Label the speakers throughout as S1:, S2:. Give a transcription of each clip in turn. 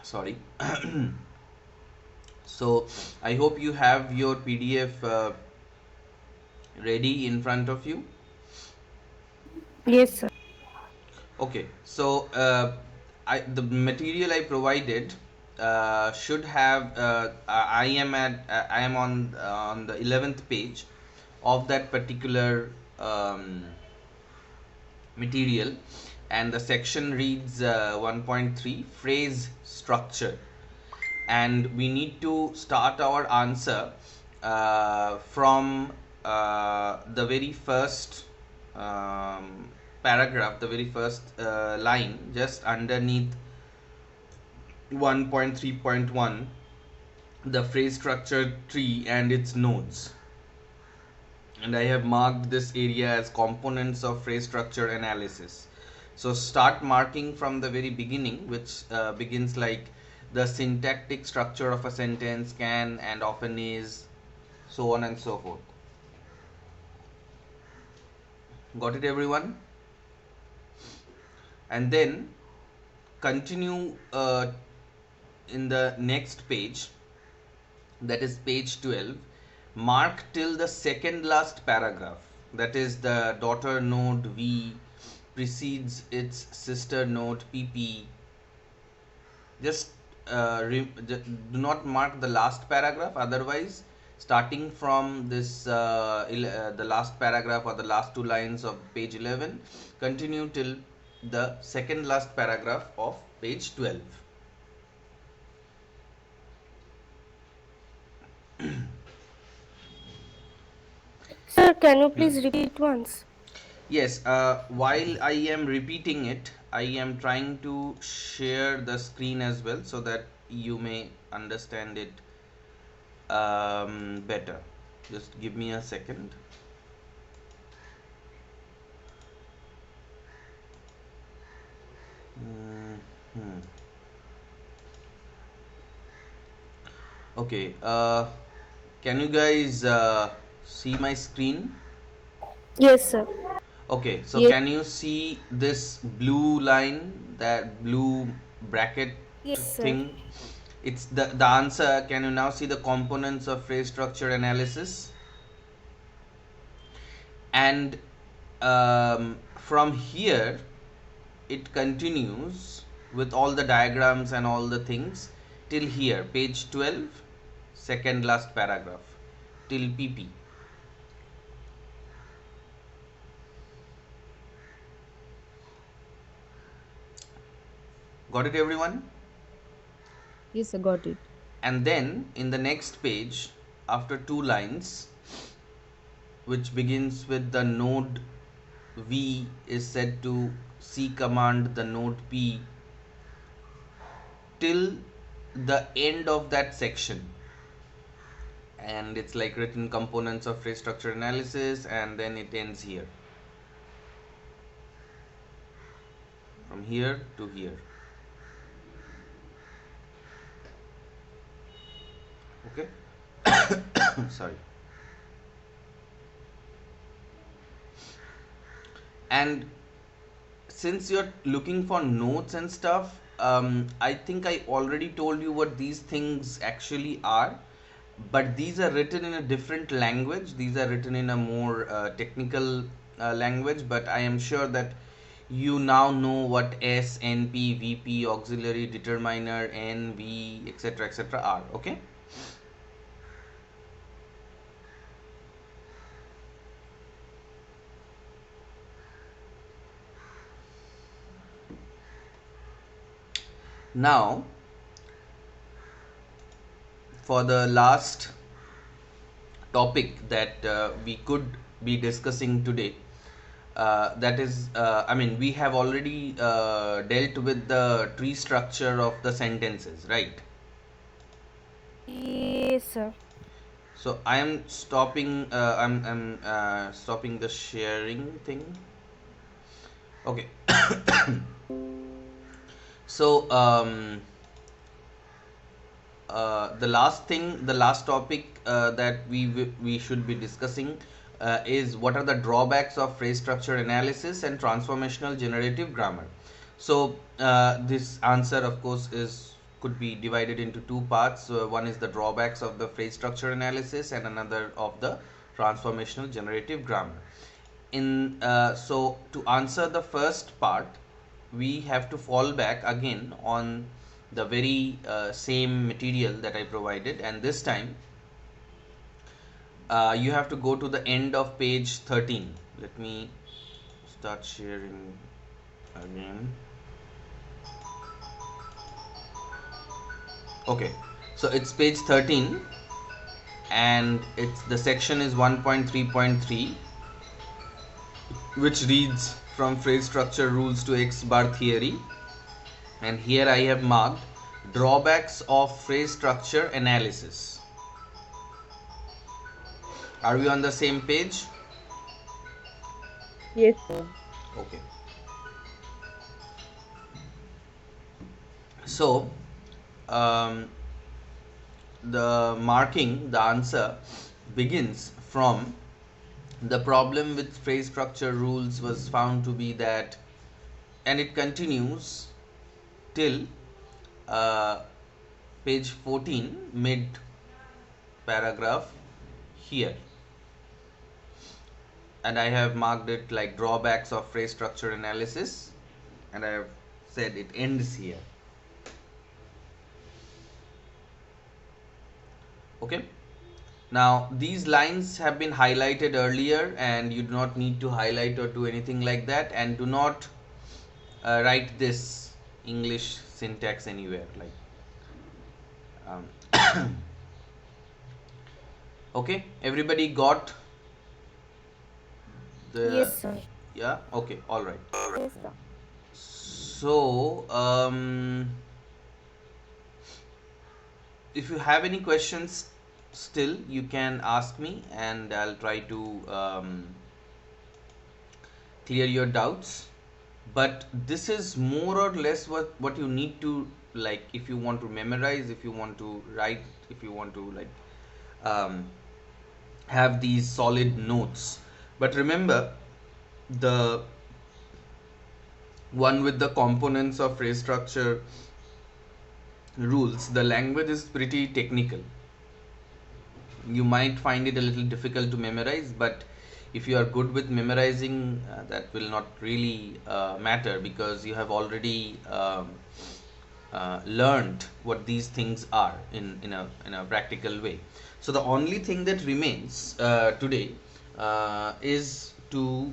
S1: Sorry. So I hope you have your PDF ready in front of you.
S2: Yes, sir.
S1: Okay, so the material I provided should have. I am on the 11th page of that particular um, material, and the section reads 1.3 phrase structure, and we need to start our answer from the very first um, paragraph, the very first line, just underneath 1.3.1, the phrase structure tree and its nodes. And I have marked this area as components of phrase structure analysis. So start marking from the very beginning, which begins like the syntactic structure of a sentence can and often is, so on and so forth. Got it, everyone? And then continue in the next page, that is page 12. Mark till the second last paragraph, that is the daughter node V precedes its sister node PP. Just do not mark the last paragraph, otherwise starting from this the last paragraph or the last two lines of page 11, continue till the second last paragraph of page 12.
S2: Sir, can you please repeat once?
S1: Yes, while I am repeating it, I am trying to share the screen as well so that you may understand it better. Just give me a second. Hmm. Okay, can you guys see my screen?
S2: Yes, sir.
S1: Okay, so
S2: Yes,
S1: can you see this blue line, that blue bracket
S2: yes, sir.
S1: thing? It's the answer. Can you now see the components of phrase structure analysis? And from here it continues with all the diagrams and all the things till here, page 12, second last paragraph, till PP. Got it, everyone?
S3: Yes, I got it.
S1: And then in the next page, after two lines, which begins with the node V is said to C command the node P, till the end of that section, and it's like written components of phrase structure analysis, and then it ends here, from here to here. Okay. Sorry. And since you're looking for notes and stuff, I think I already told you what these things actually are, but these are written in a different language. These are written in a more technical language, but I am sure that you now know what S, NP, VP, auxiliary, determiner, N, V, etc., etc. are. Okay. Now, for the last topic that we could be discussing today, that is, I mean, we have already dealt with the tree structure of the sentences, right?
S2: Yes, sir.
S1: So I am stopping. I'm stopping the sharing thing. Okay. So the last topic that we should be discussing is what are the drawbacks of phrase structure analysis and transformational generative grammar. So this answer, of course, is could be divided into two parts. One is the drawbacks of the phrase structure analysis and another of the transformational generative grammar. So to answer the first part, we have to fall back again on the very same material that I provided, and this time you have to go to the end of page 13. Let me start sharing again. Okay, so it's page 13 and it's the section is 1.3.3, which reads from phrase structure rules to X bar theory, and here I have marked drawbacks of phrase structure analysis. Are we on the same page?
S3: Yes, sir.
S1: Okay. So, the answer begins from the problem with phrase structure rules was found to be that, and it continues till uh, page 14, mid paragraph here, and I have marked it like drawbacks of phrase structure analysis, and I have said it ends here. Okay, now these lines have been highlighted earlier and you do not need to highlight or do anything like that, and do not write this English syntax anywhere like okay, everybody got the,
S2: Yes, sir.
S1: yeah, okay, all right.
S2: Yes, sir.
S1: So if you have any questions still, you can ask me and I'll try to clear your doubts. But this is more or less what you need to, like, if you want to memorize, if you want to write, if you want to like um, have these solid notes. But remember, the one with the components of phrase structure rules, the language is pretty technical. You might find it a little difficult to memorize, but if you are good with memorizing, that will not really matter, because you have already learned what these things are in a practical way. So the only thing that remains today is to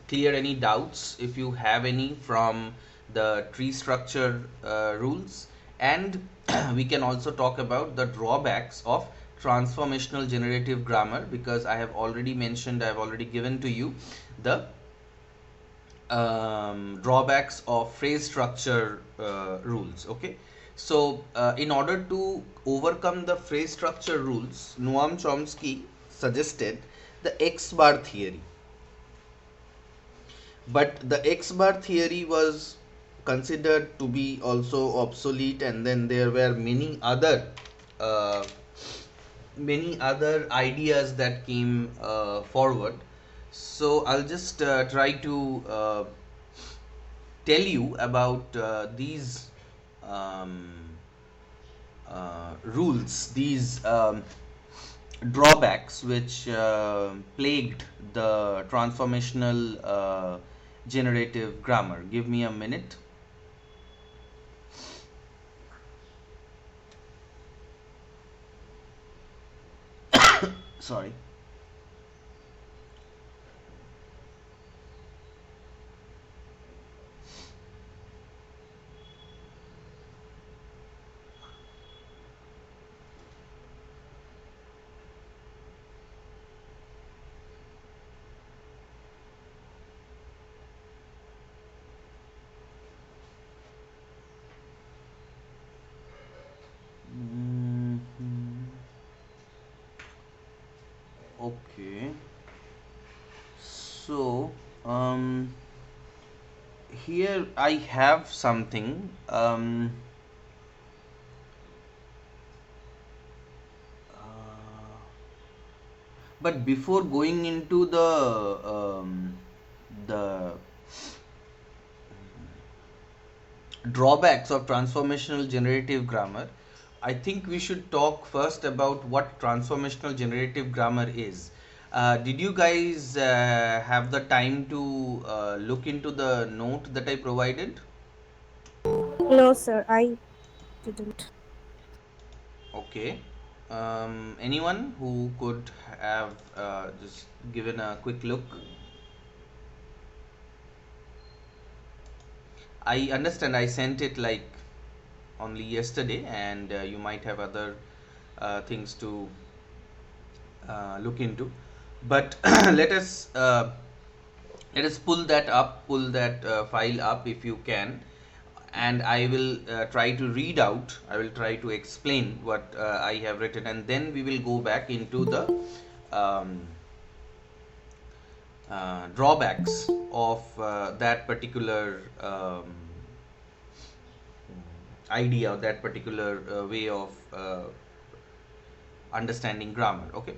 S1: clear any doubts, if you have any, from the tree structure rules, and we can also talk about the drawbacks of transformational generative grammar, because I have already mentioned, I have already given to you the drawbacks of phrase structure rules. Okay, so in order to overcome the phrase structure rules, Noam Chomsky suggested the X bar theory, but the X bar theory was considered to be also obsolete, and then there were uh, many other ideas that came forward. So I'll just try to tell you about these um, rules, these drawbacks which plagued the transformational generative grammar. Give me a minute. Sorry. Mhm. Okay. So, here I have something. Uh, but before going into the drawbacks of transformational generative grammar, I think we should talk first about what transformational generative grammar is. Did you guys have the time to look into the note that I provided?
S2: No, sir, I didn't.
S1: Okay. Anyone who could have just given a quick look? I understand I sent it like only yesterday, and you might have other things to look into. But let us pull that file up if you can, and I will try to read out. I will try to explain what I have written, and then we will go back into the um, drawbacks of that particular idea, or that particular way of understanding grammar. Okay,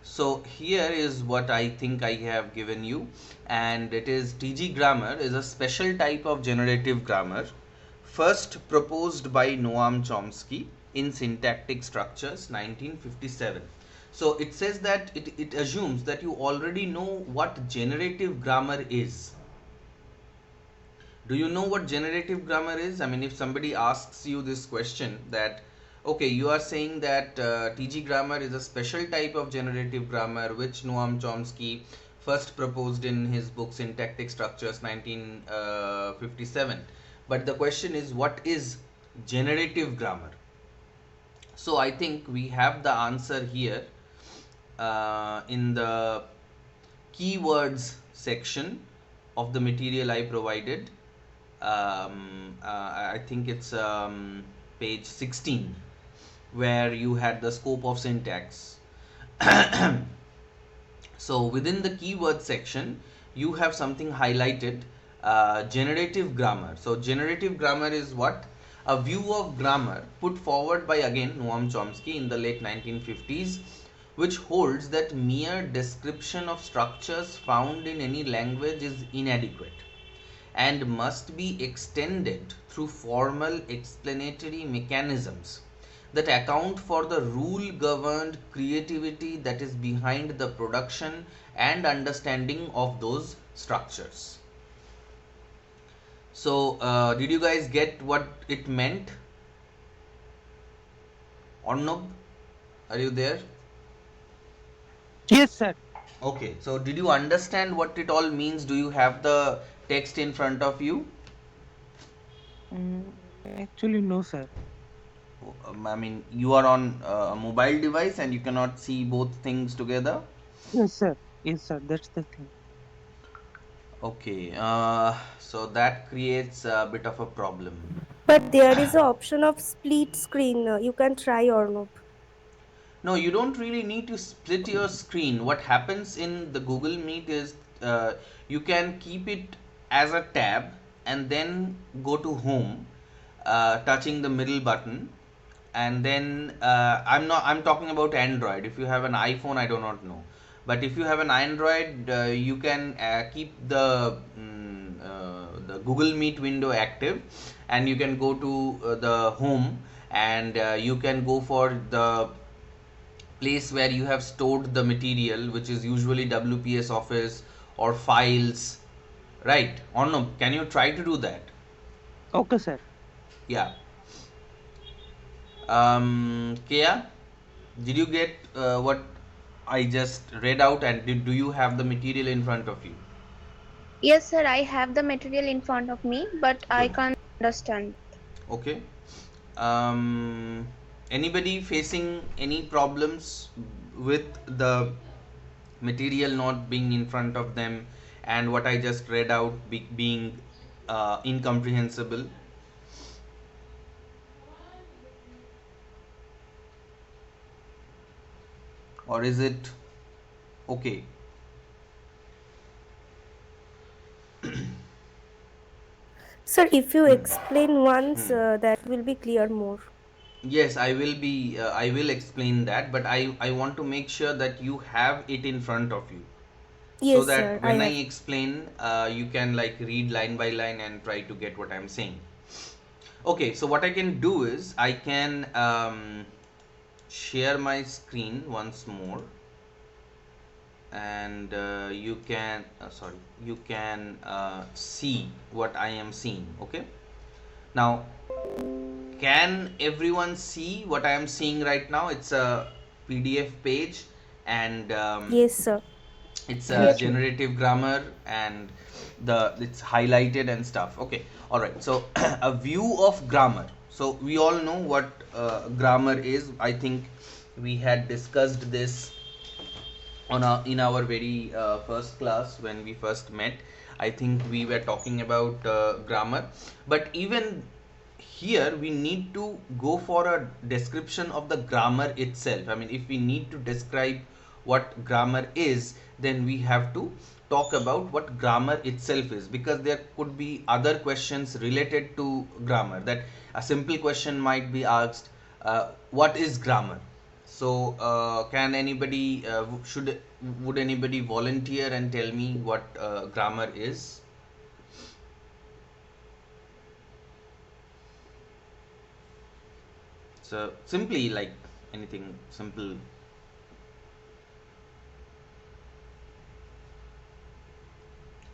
S1: so here is what I think I have given you, and it is TG grammar is a special type of generative grammar first proposed by Noam Chomsky in Syntactic Structures 1957. So it says that it assumes that you already know what generative grammar is. Do you know what generative grammar is? I mean, if somebody asks you this question, that okay, you are saying that TG grammar is a special type of generative grammar which Noam Chomsky first proposed in his book Syntactic Structures 1957. But the question is, what is generative grammar? So I think we have the answer here in the keywords section of the material I provided. I think it's page 16, where you had the scope of syntax. So within the keyword section, you have something highlighted, generative grammar. So generative grammar is what? A view of grammar put forward by again Noam Chomsky in the late 1950s, which holds that mere description of structures found in any language is inadequate and must be extended through formal explanatory mechanisms that account for the rule governed creativity that is behind the production and understanding of those structures. So, did you guys get what it meant? Arnab, are you there?
S4: Yes, sir.
S1: Okay, so did you understand what it all means? Do you have the text in front of you?
S4: Mm, Actually, no, sir.
S1: I mean, you are on a mobile device and you cannot see both things together.
S4: Yes, sir. Yes, sir. That's the thing.
S1: Okay, so that creates a bit of a problem.
S2: But there is a option of split screen. You can try or not.
S1: No, you don't really need to split your screen. What happens in the Google Meet is you can keep it as a tab and then go to home, touching the middle button, and then I'm talking about Android. If you have an iPhone, I do not know, but if you have an Android, you can keep the Google Meet window active, and you can go to the home, and you can go for the place where you have stored the material, which is usually WPS Office or files, right? Or no, can you try to do that?
S4: Okay, sir.
S1: Yeah. Kea, did you get what I just read out, and do you have the material in front of you?
S5: Yes, sir, I have the material in front of me, but I
S1: Good.
S5: can't understand.
S1: Okay. Anybody facing any problems with the material not being in front of them and what I just read out being incomprehensible? Or is it okay?
S2: Sir, if you explain once,
S1: Hmm.
S2: that will be clear more.
S1: Yes, I will be. I will explain that, but I want to make sure that you have it in front of you, so
S2: Yes, sir,
S1: that
S2: I
S1: when I
S2: have.
S1: explain, you can like read line by line and try to get what I'm saying. Okay, so what I can do is I can share my screen once more, and you can see what I am seeing. Okay, now can everyone see what I am seeing right now? It's a PDF page, and
S2: Yes, sir.
S1: it's a
S3: Yes,
S5: Yes.
S3: sir.
S1: generative grammar, and the it's highlighted and stuff. Okay, all right. So a view of grammar. So we all know what grammar is. I think we had discussed this in our very first class when we first met. I think we were talking about grammar, but even here we need to go for a description of the grammar itself. I mean, if we need to describe what grammar is, then we have to talk about what grammar itself is, because there could be other questions related to grammar. That a simple question might be asked, what is grammar? So, can anybody would anybody volunteer and tell me what grammar is? So, simply like anything simple.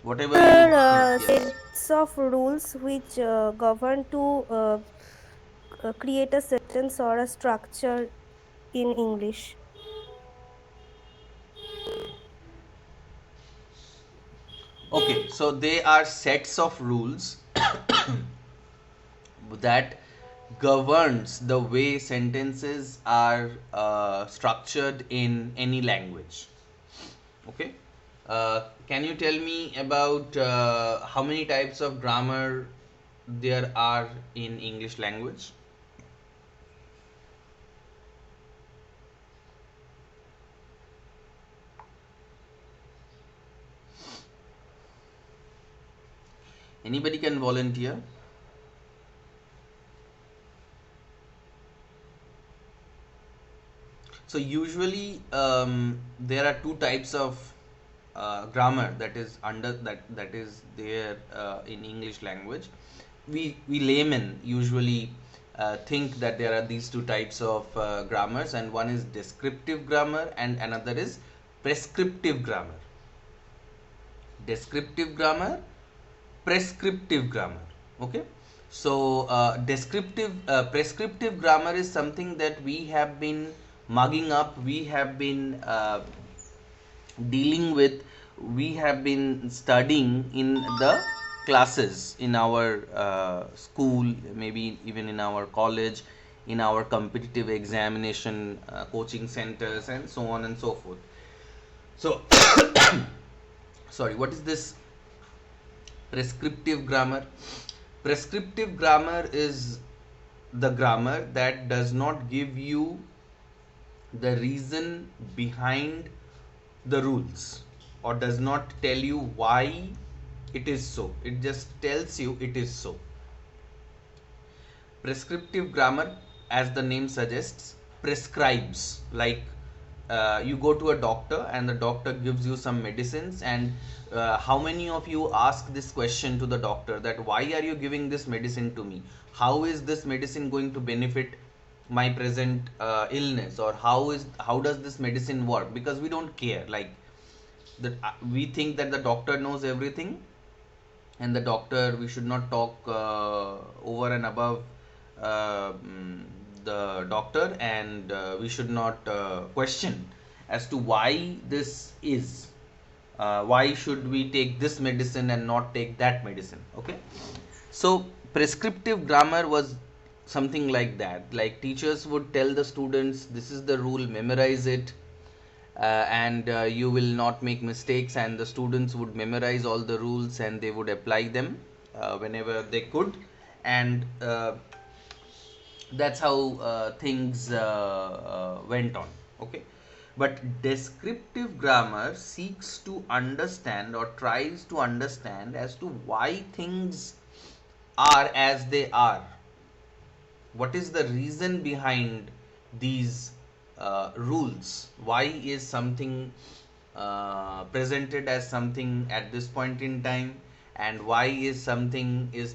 S1: Whatever you
S2: Sir,
S1: think, yes.
S2: sets of rules which govern to create a sentence or a structure in English.
S1: Okay, so they are sets of rules that governs the way sentences are structured in any language. Okay. Can you tell me about how many types of grammar there are in English language? Anybody can volunteer. So usually there are two types of grammar that is there in English language. We laymen usually think that there are these two types of grammars, and one is descriptive grammar and another is prescriptive grammar. Descriptive grammar, prescriptive grammar. Okay, so prescriptive grammar is something that we have been mugging up, we have been dealing with, we have been studying in the classes in our school, maybe even in our college, in our competitive examination coaching centers, and so on and so forth. So sorry, what is this prescriptive grammar? Prescriptive grammar is the grammar that does not give you the reason behind the rules, or does not tell you why it is so. It just tells you it is so. Prescriptive grammar, as the name suggests, prescribes. Like you go to a doctor and the doctor gives you some medicines, and how many of you ask this question to the doctor, that why are you giving this medicine to me? How is this medicine going to benefit my present illness, or how does this medicine work? Because we don't care. Like that, we think that the doctor knows everything, and the doctor, we should not talk over and above the doctor, and we should not question as to why this is, why should we take this medicine and not take that medicine. Okay, so prescriptive grammar was something like that. Like teachers would tell the students, this is the rule, memorize it, and you will not make mistakes, and the students would memorize all the rules and they would apply them whenever they could, and that's how things went on. Okay, but descriptive grammar seeks to understand, or tries to understand, as to why things are as they are. What is the reason behind these rules? Why is something presented as something at this point in time, and why is something is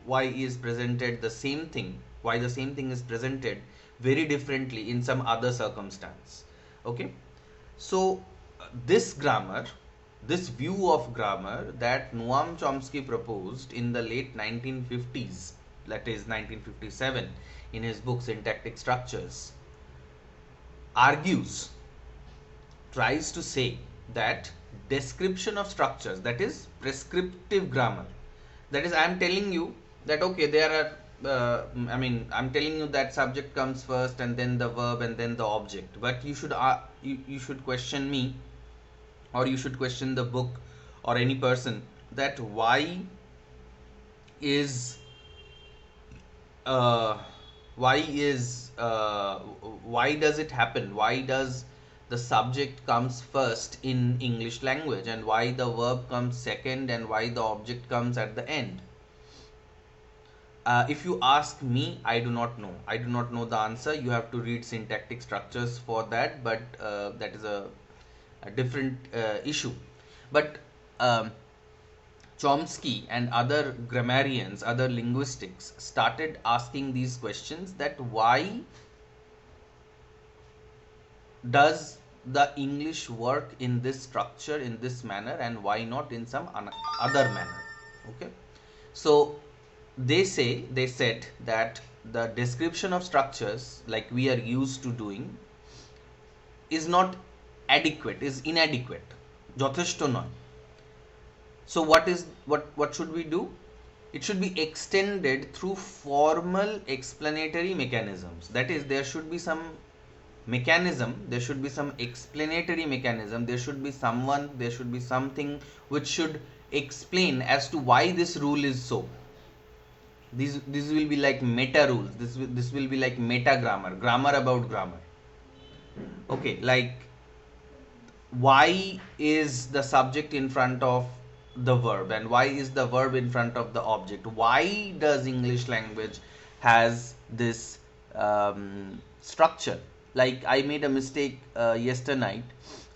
S1: why is presented the same thing, why the same thing is presented very differently in some other circumstance. Okay, so this grammar, this view of grammar that Noam Chomsky proposed in the late 1950s, that is 1957, in his book Syntactic Structures, argues, tries to say that description of structures, that is prescriptive grammar, that is I am telling you that okay, there are I'm telling you that subject comes first and then the verb and then the object, but you should question me, or you should question the book or any person, that is uh, why does it happen, why does the subject comes first in English language, and why the verb comes second, and why the object comes at the end. If you ask me, I do not know. I do not know the answer. You have to read Syntactic Structures for that, but that is a different issue. But Chomsky and other grammarians, other linguistics started asking these questions, that why does the English work in this structure, in this manner, and why not in some other manner. Okay, so they said that the description of structures like we are used to doing is not adequate, is inadequate, যথেষ্ট নয়. So what should we do? It should be extended through formal explanatory mechanisms. That is, there should be some mechanism, there should be some explanatory mechanism, there should be someone, there should be something which should explain as to why this rule is so. These will be like meta rules, this will be like meta grammar about grammar. Okay, like why is the subject in front of the verb, and why is the verb in front of the object, why does English language has this structure. Like I made a mistake yesternight.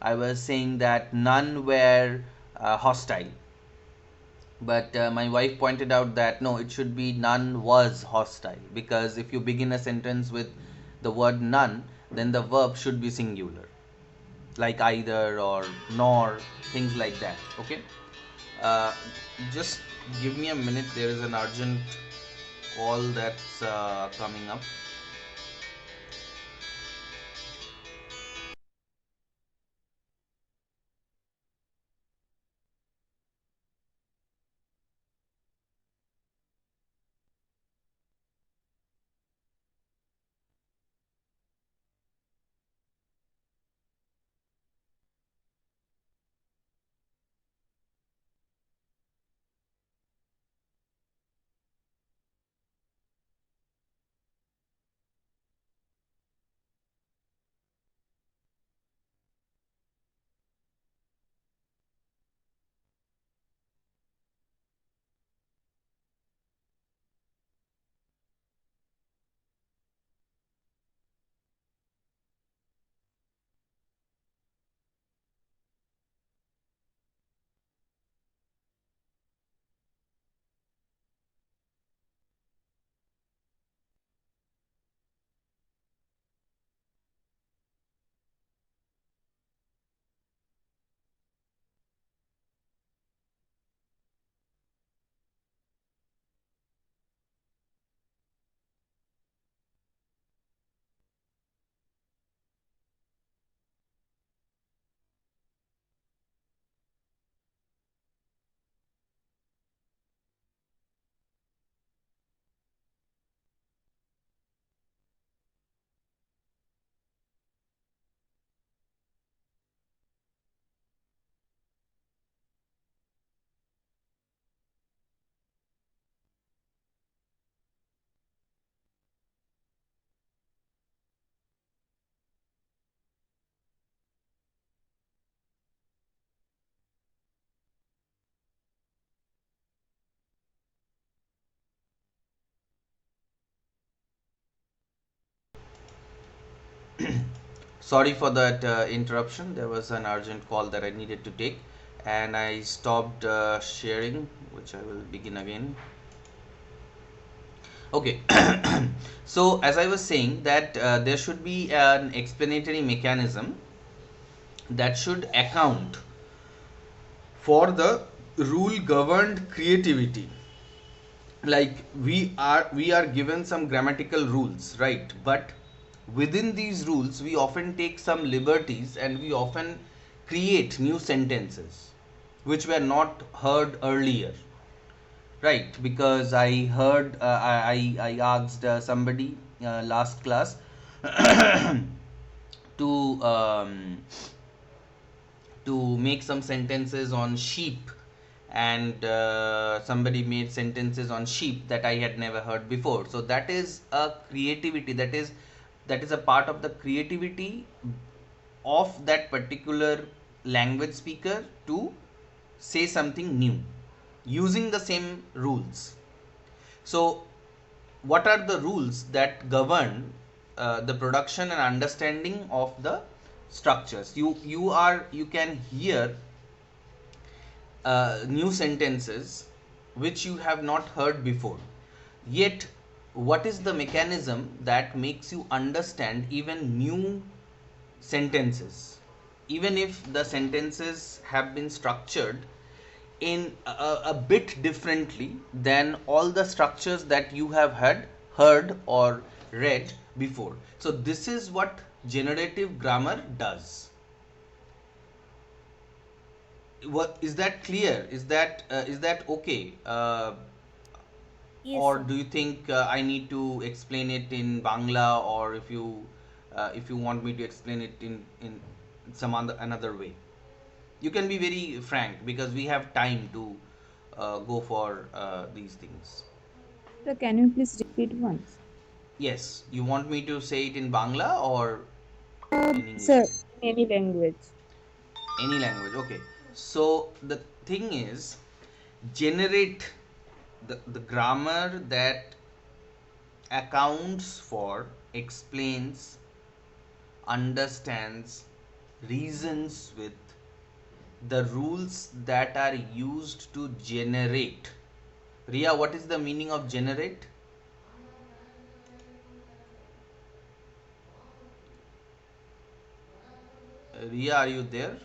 S1: I was saying that none were hostile, but my wife pointed out that no, it should be none was hostile, because if you begin a sentence with the word none, then the verb should be singular, like either or nor, things like that. Okay, uh, just give me a minute, there is an urgent call that's coming up. Sorry for that interruption. There was an urgent call that I needed to take, and I stopped sharing, which I will begin again. Okay. So as I was saying that there should be an explanatory mechanism that should account for the rule governed creativity. Like we are given some grammatical rules, right? But within these rules we often take some liberties and we often create new sentences which were not heard earlier, right? Because I heard I asked somebody last class to make some sentences on sheep, and somebody made sentences on sheep that I had never heard before. So that is a creativity, that is a part of the creativity of that particular language speaker to say something new using the same rules. So what are the rules that govern the production and understanding of the structures? You can hear new sentences which you have not heard before. Yet, what is the mechanism that makes you understand even new sentences, even if the sentences have been structured in a bit differently than all the structures that you have had heard or read before? So this is what generative grammar does. What is that clear? Is that okay?
S2: Yes,
S1: Or
S2: sir.
S1: do you think I need to explain it in Bangla, or if you want me to explain it in some another way? You can be very frank because we have time to go for these things.
S3: Sir, can you please repeat once?
S1: Yes, you want me to say it in Bangla or in English?
S3: Sir, in any language.
S1: Any language, okay. So the thing is, generate the grammar that accounts for, explains, understands, reasons with the rules that are used to generate. Ria, what is the meaning of generate? Ria, are you there?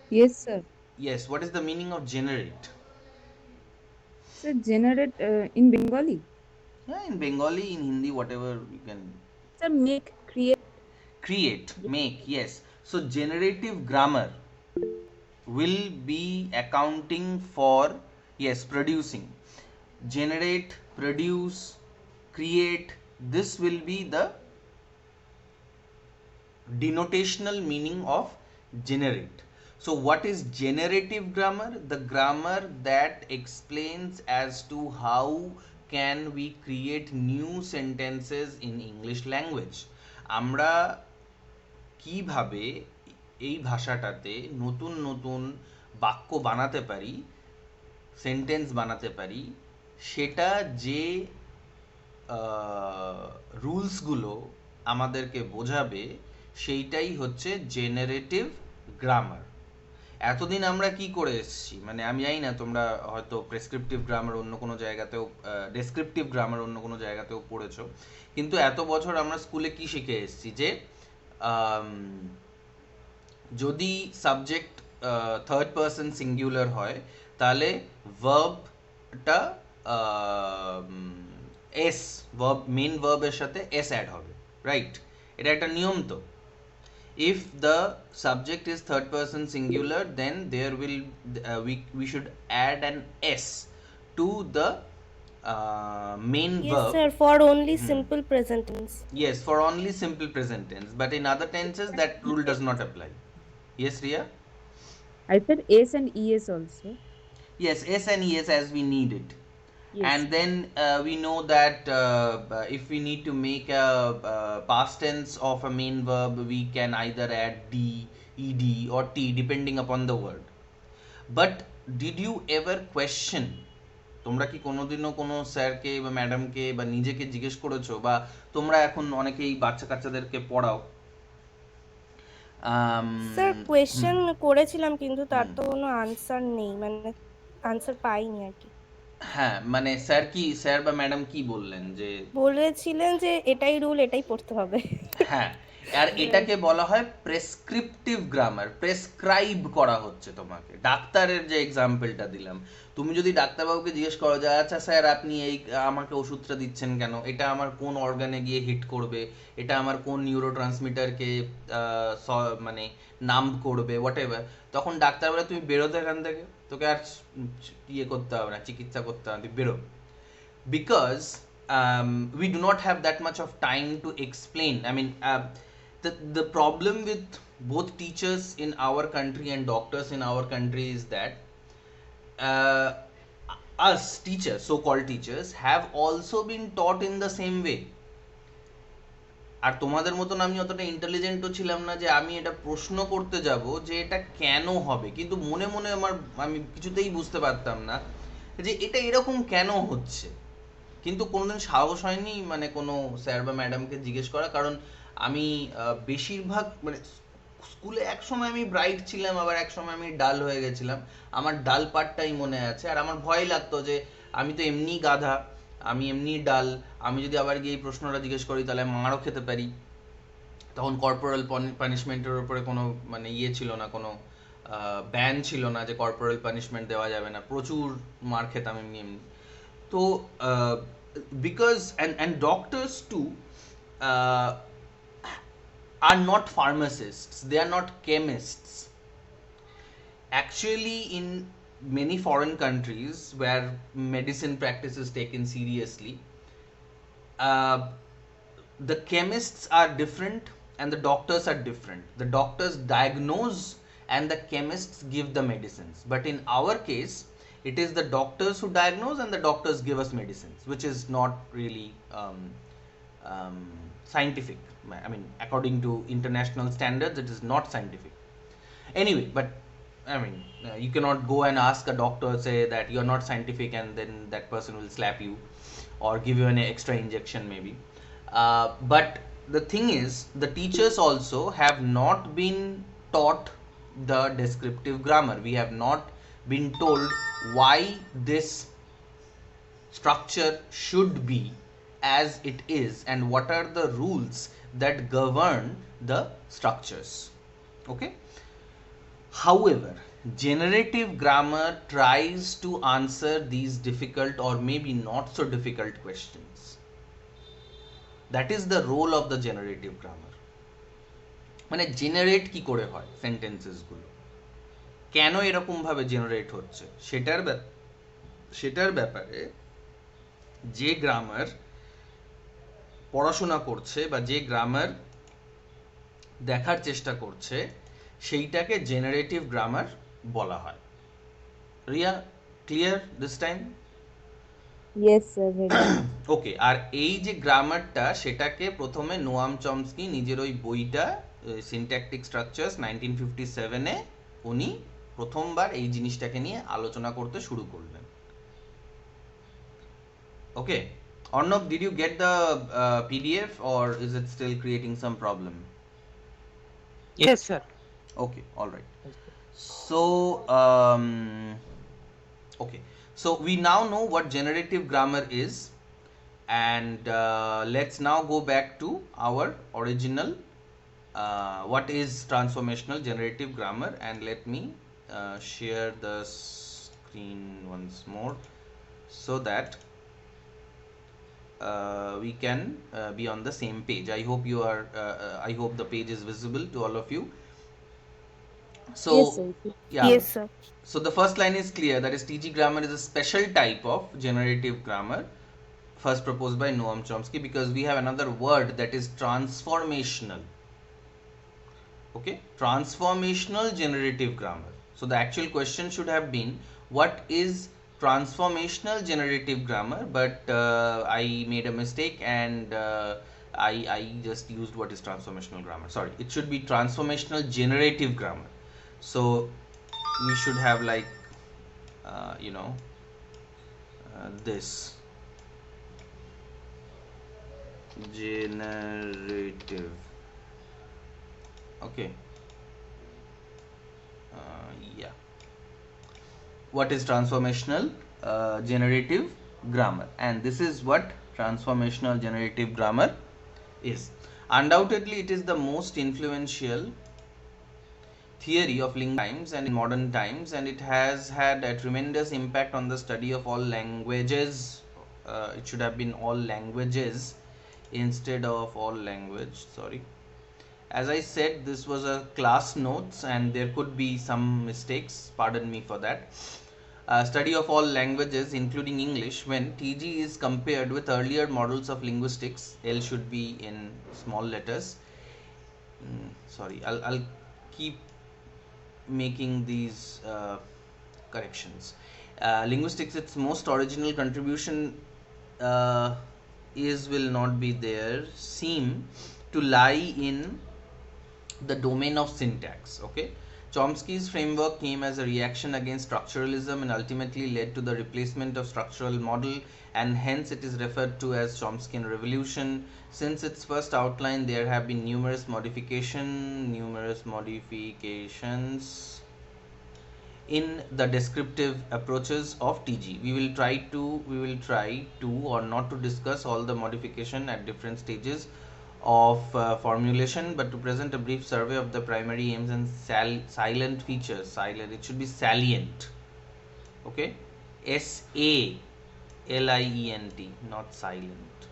S3: Yes, sir.
S1: Yes, what is the meaning of generate?
S3: Sir, generate in Bengali.
S1: Yeah, in Bengali, in Hindi, whatever you can.
S3: Sir, make, create.
S1: Create, make, yes. So generative grammar will be accounting for, yes, producing. Generate, produce, create, this will be the denotational meaning of generate. So what is generative grammar? The grammar that explains as to how can we create new sentences in English language. আমরা কিভাবে এই ভাষাটাতে নতুন নতুন বাক্য বানাতে পারি, sentence বানাতে পারি, সেটা যে রুলসগুলো আমাদেরকে বোঝাবে সেইটাই হচ্ছে জেনারেটিভ গ্রামার। এতদিন আমরা কি করে এসেছি, মানে আমি জানি না তোমরা হয়তো প্রেসক্রিপটিভ গ্রামার অন্য কোনো জায়গাতেও, ডেসক্রিপটিভ গ্রামার অন্য কোনো জায়গাতেও পড়েছো, কিন্তু এত বছর আমরা স্কুলে কি শিখে এসেছি যে যদি সাবজেক্ট থার্ড পারসন সিঙ্গুলার হয় তাহলে ভার্বটা এস, ভার্ব, মেন ভার্বের সাথে এস অ্যাড হবে, রাইট? এটা একটা নিয়ম তো। If the subject is third person singular, then there will we should add an s to the main
S2: Yes,
S1: verb.
S2: sir. For only simple present tense.
S1: Yes, for only simple present tense, but in other tenses that rule does not apply. Yes, Ria?
S3: I said S and ES also.
S1: Yes, s and es as we need it.
S3: Yes.
S1: And then we know that if we need to make a past tense of a main verb, we can either add d, ed or t depending upon the word. But did you ever question, তোমরা কি কোনোদিনও কোনো স্যারকে বা ম্যাডামকে বা নিজেকে জিজ্ঞেস করেছো, বা তোমরা এখন অনেকেই বাচ্চা কাচ্চাদেরকে পড়াও,
S2: স্যার কোয়েশ্চেন করেছিলাম কিন্তু তার তো কোনো আনসার নেই, মানে আনসার পাইনি আর কি।
S1: হ্যাঁ মানে স্যার বা ম্যাডাম কি বললেন যে
S2: বলেছিলেন যে এটাই রুল, এটাই পড়তে হবে।
S1: হ্যাঁ, আর এটাকে বলা হয় প্রেসক্রিপটিভ গ্রামার। প্রেসক্রাইব করা হচ্ছে তোমাকে। ডাক্তারের যে এক্সাম্পলটা দিলাম, তুমি যদি ডাক্তারবাবুকে জিজ্ঞেস করো যে আচ্ছা স্যার আপনি এই আমাকে ওষুধটা দিচ্ছেন কেন, এটা আমার কোন অর্গানে গিয়ে হিট করবে, এটা আমার কোন নিউরো ট্রান্সমিটারকে মানে নাম্ব করবে, হোয়াট এভার, তখন ডাক্তার বলে তুমি বেরোতে এখান থেকে, তোকে আর ইয়ে করতে হবে না, চিকিৎসা করতে হবে না, তুই বেরো। Because we do not have that much of time to explain. I mean, the problem with both teachers in our country and doctors in our country is that uh, us teachers, so-called teachers, have also been taught in the same way. আর তোমাদের মতন আমি অতটা ইন্টেলিজেন্টও ছিলাম না যে আমি এটা প্রশ্ন করতে যাব যে এটা কেন হবে, কিন্তু মনে মনে আমি কিছুতেই বুঝতে পারতাম না যে এটা এরকম কেন হচ্ছে, কিন্তু কোনোদিন সাহস হয়নি মানে কোনো স্যার বা ম্যাডামকে জিজ্ঞেস করা। কারণ আমি বেশিরভাগ মানে স্কুলে এক সময় আমি ব্রাইট ছিলাম, আবার এক সময় আমি ডাল হয়ে গেছিলাম। আমার ডাল পার্টটাই মনে আছে, আর আমার ভয় লাগতো যে আমি তো এমনি গাধা, আমি এমনি ডাল, আমি যদি আবার গিয়ে এই প্রশ্নটা জিজ্ঞেস করি তাহলে মারও খেতে পারি। তখন কর্পোরাল পানিশমেন্টের উপরে কোনো মানে ইয়ে ছিল না, কোনো ব্যান ছিল না যে কর্পোরাল পানিশমেন্ট দেওয়া যাবে না, প্রচুর মার খেতাম এমনি এমনি। তো because and doctors too uh, are not pharmacists, they are not chemists. Actually, in many foreign countries where medicine practice is taken seriously, uh, the chemists are different and the doctors are different. The doctors diagnose and the chemists give the medicines, but in our case it is the doctors who diagnose and the doctors give us medicines, which is not really scientific. I mean, according to international standards it is not scientific. Anyway, but I mean, you cannot go and ask a doctor, say that you are not scientific, and then that person will slap you or give you an extra injection maybe. But the thing is, the teachers also have not been taught the descriptive grammar. We have not been told why this structure should be as it is and what are the rules that govern the structures. Okay. However, generative grammar tries to answer these difficult or maybe not so difficult questions. That is the role of the generative grammar. মানে generate কি করে হয় sentences গুলো, কেন এরকম ভাবে generate হচ্ছে, সেটার ব্যাপারে যে গ্রামার পড়াশোনা করছে বা যে গ্রামার দেখার চেষ্টা করছে সেইটাকে জেনারেটিভ গ্রামার বলা হয়। Riya, clear this time?
S3: Yes, sir. Very much.
S1: ওকে, আর এই যে গ্রামারটা সেটাকে প্রথমে নোয়াম চমস্কি নিজের ওই বইটা সিনট্যাকটিক স্ট্রাকচারস 1957-এ উনি প্রথমবার এই জিনিসটাকে নিয়ে আলোচনা করতে শুরু করলেন। Okay, Arnab, did you get the PDF or is it still creating some problem?
S4: Yes, sir.
S1: Okay, all right. So, okay. So we now know what generative grammar is, and let's now go back to our original. What is transformational generative grammar? And let me share the screen once more so that we can be on the same page. I hope you are. I hope the page is visible to all of you. So,
S3: Yes, sir.
S1: yeah.
S2: Yes, sir.
S1: So the first line is clear, that is TG grammar is a special type of generative grammar first proposed by Noam Chomsky, because we have another word that is transformational. Okay, transformational generative grammar. So the actual question should have been what is transformational generative grammar, but I made a mistake and I just used what is transformational grammar. Sorry, it should be transformational generative grammar. So we should have like this generative. Okay, yeah, what is transformational generative grammar, and this is what transformational generative grammar is. Undoubtedly, it is the most influential theory of times and in modern times, and it has had a tremendous impact on the study of all languages. It should have been all languages instead of all language, sorry. As I said, this was a class notes and there could be some mistakes, pardon me for that. Study of all languages including English. When TG is compared with earlier models of linguistics, L should be in small letters. Sorry, I'll keep making these corrections. Linguistics, its most original contribution will not be there, seem to lie in the domain of syntax. Okay, Chomsky's framework came as a reaction against structuralism and ultimately led to the replacement of structural model, and hence it is referred to as Chomskyan revolution. Since its first outline, there have been numerous modifications in the descriptive approaches of TG. We will try to or not to discuss all the modification at different stages of formulation, but to present a brief survey of the primary aims and silent features. It should be salient. Okay, SALIENT, not silent.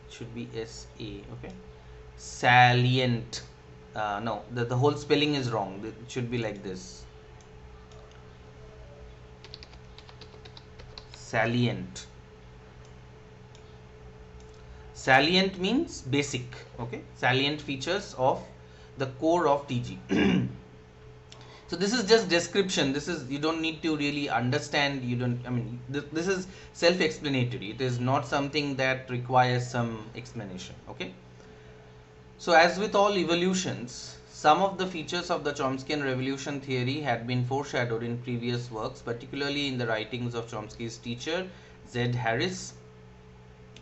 S1: It should be SA. Okay, salient. No, the whole spelling is wrong. It should be like this. Salient. Salient means basic. Okay, salient features of the core of TG. So this is just description. This is, you don't need to really understand. This is self-explanatory. It is not something that requires some explanation. Okay. So as with all evolutions, some of the features of the Chomskyan revolution theory had been foreshadowed in previous works, particularly in the writings of Chomsky's teacher Z. Harris,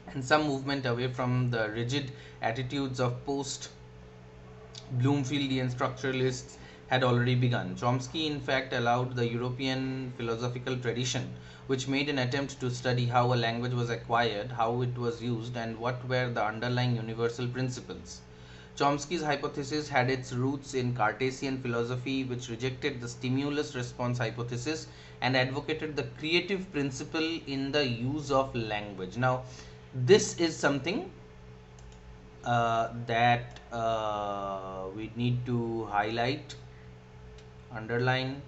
S1: and some movement away from the rigid attitudes of post-Bloomfieldian structuralists had already begun. Chomsky, in fact, allowed the European philosophical tradition, which made an attempt to study how a language was acquired, how it was used, and what were the underlying universal principles. Chomsky's hypothesis had its roots in Cartesian philosophy, which rejected the stimulus-response hypothesis and advocated the creative principle in the use of language. Now, this is something that we need to highlight, underline,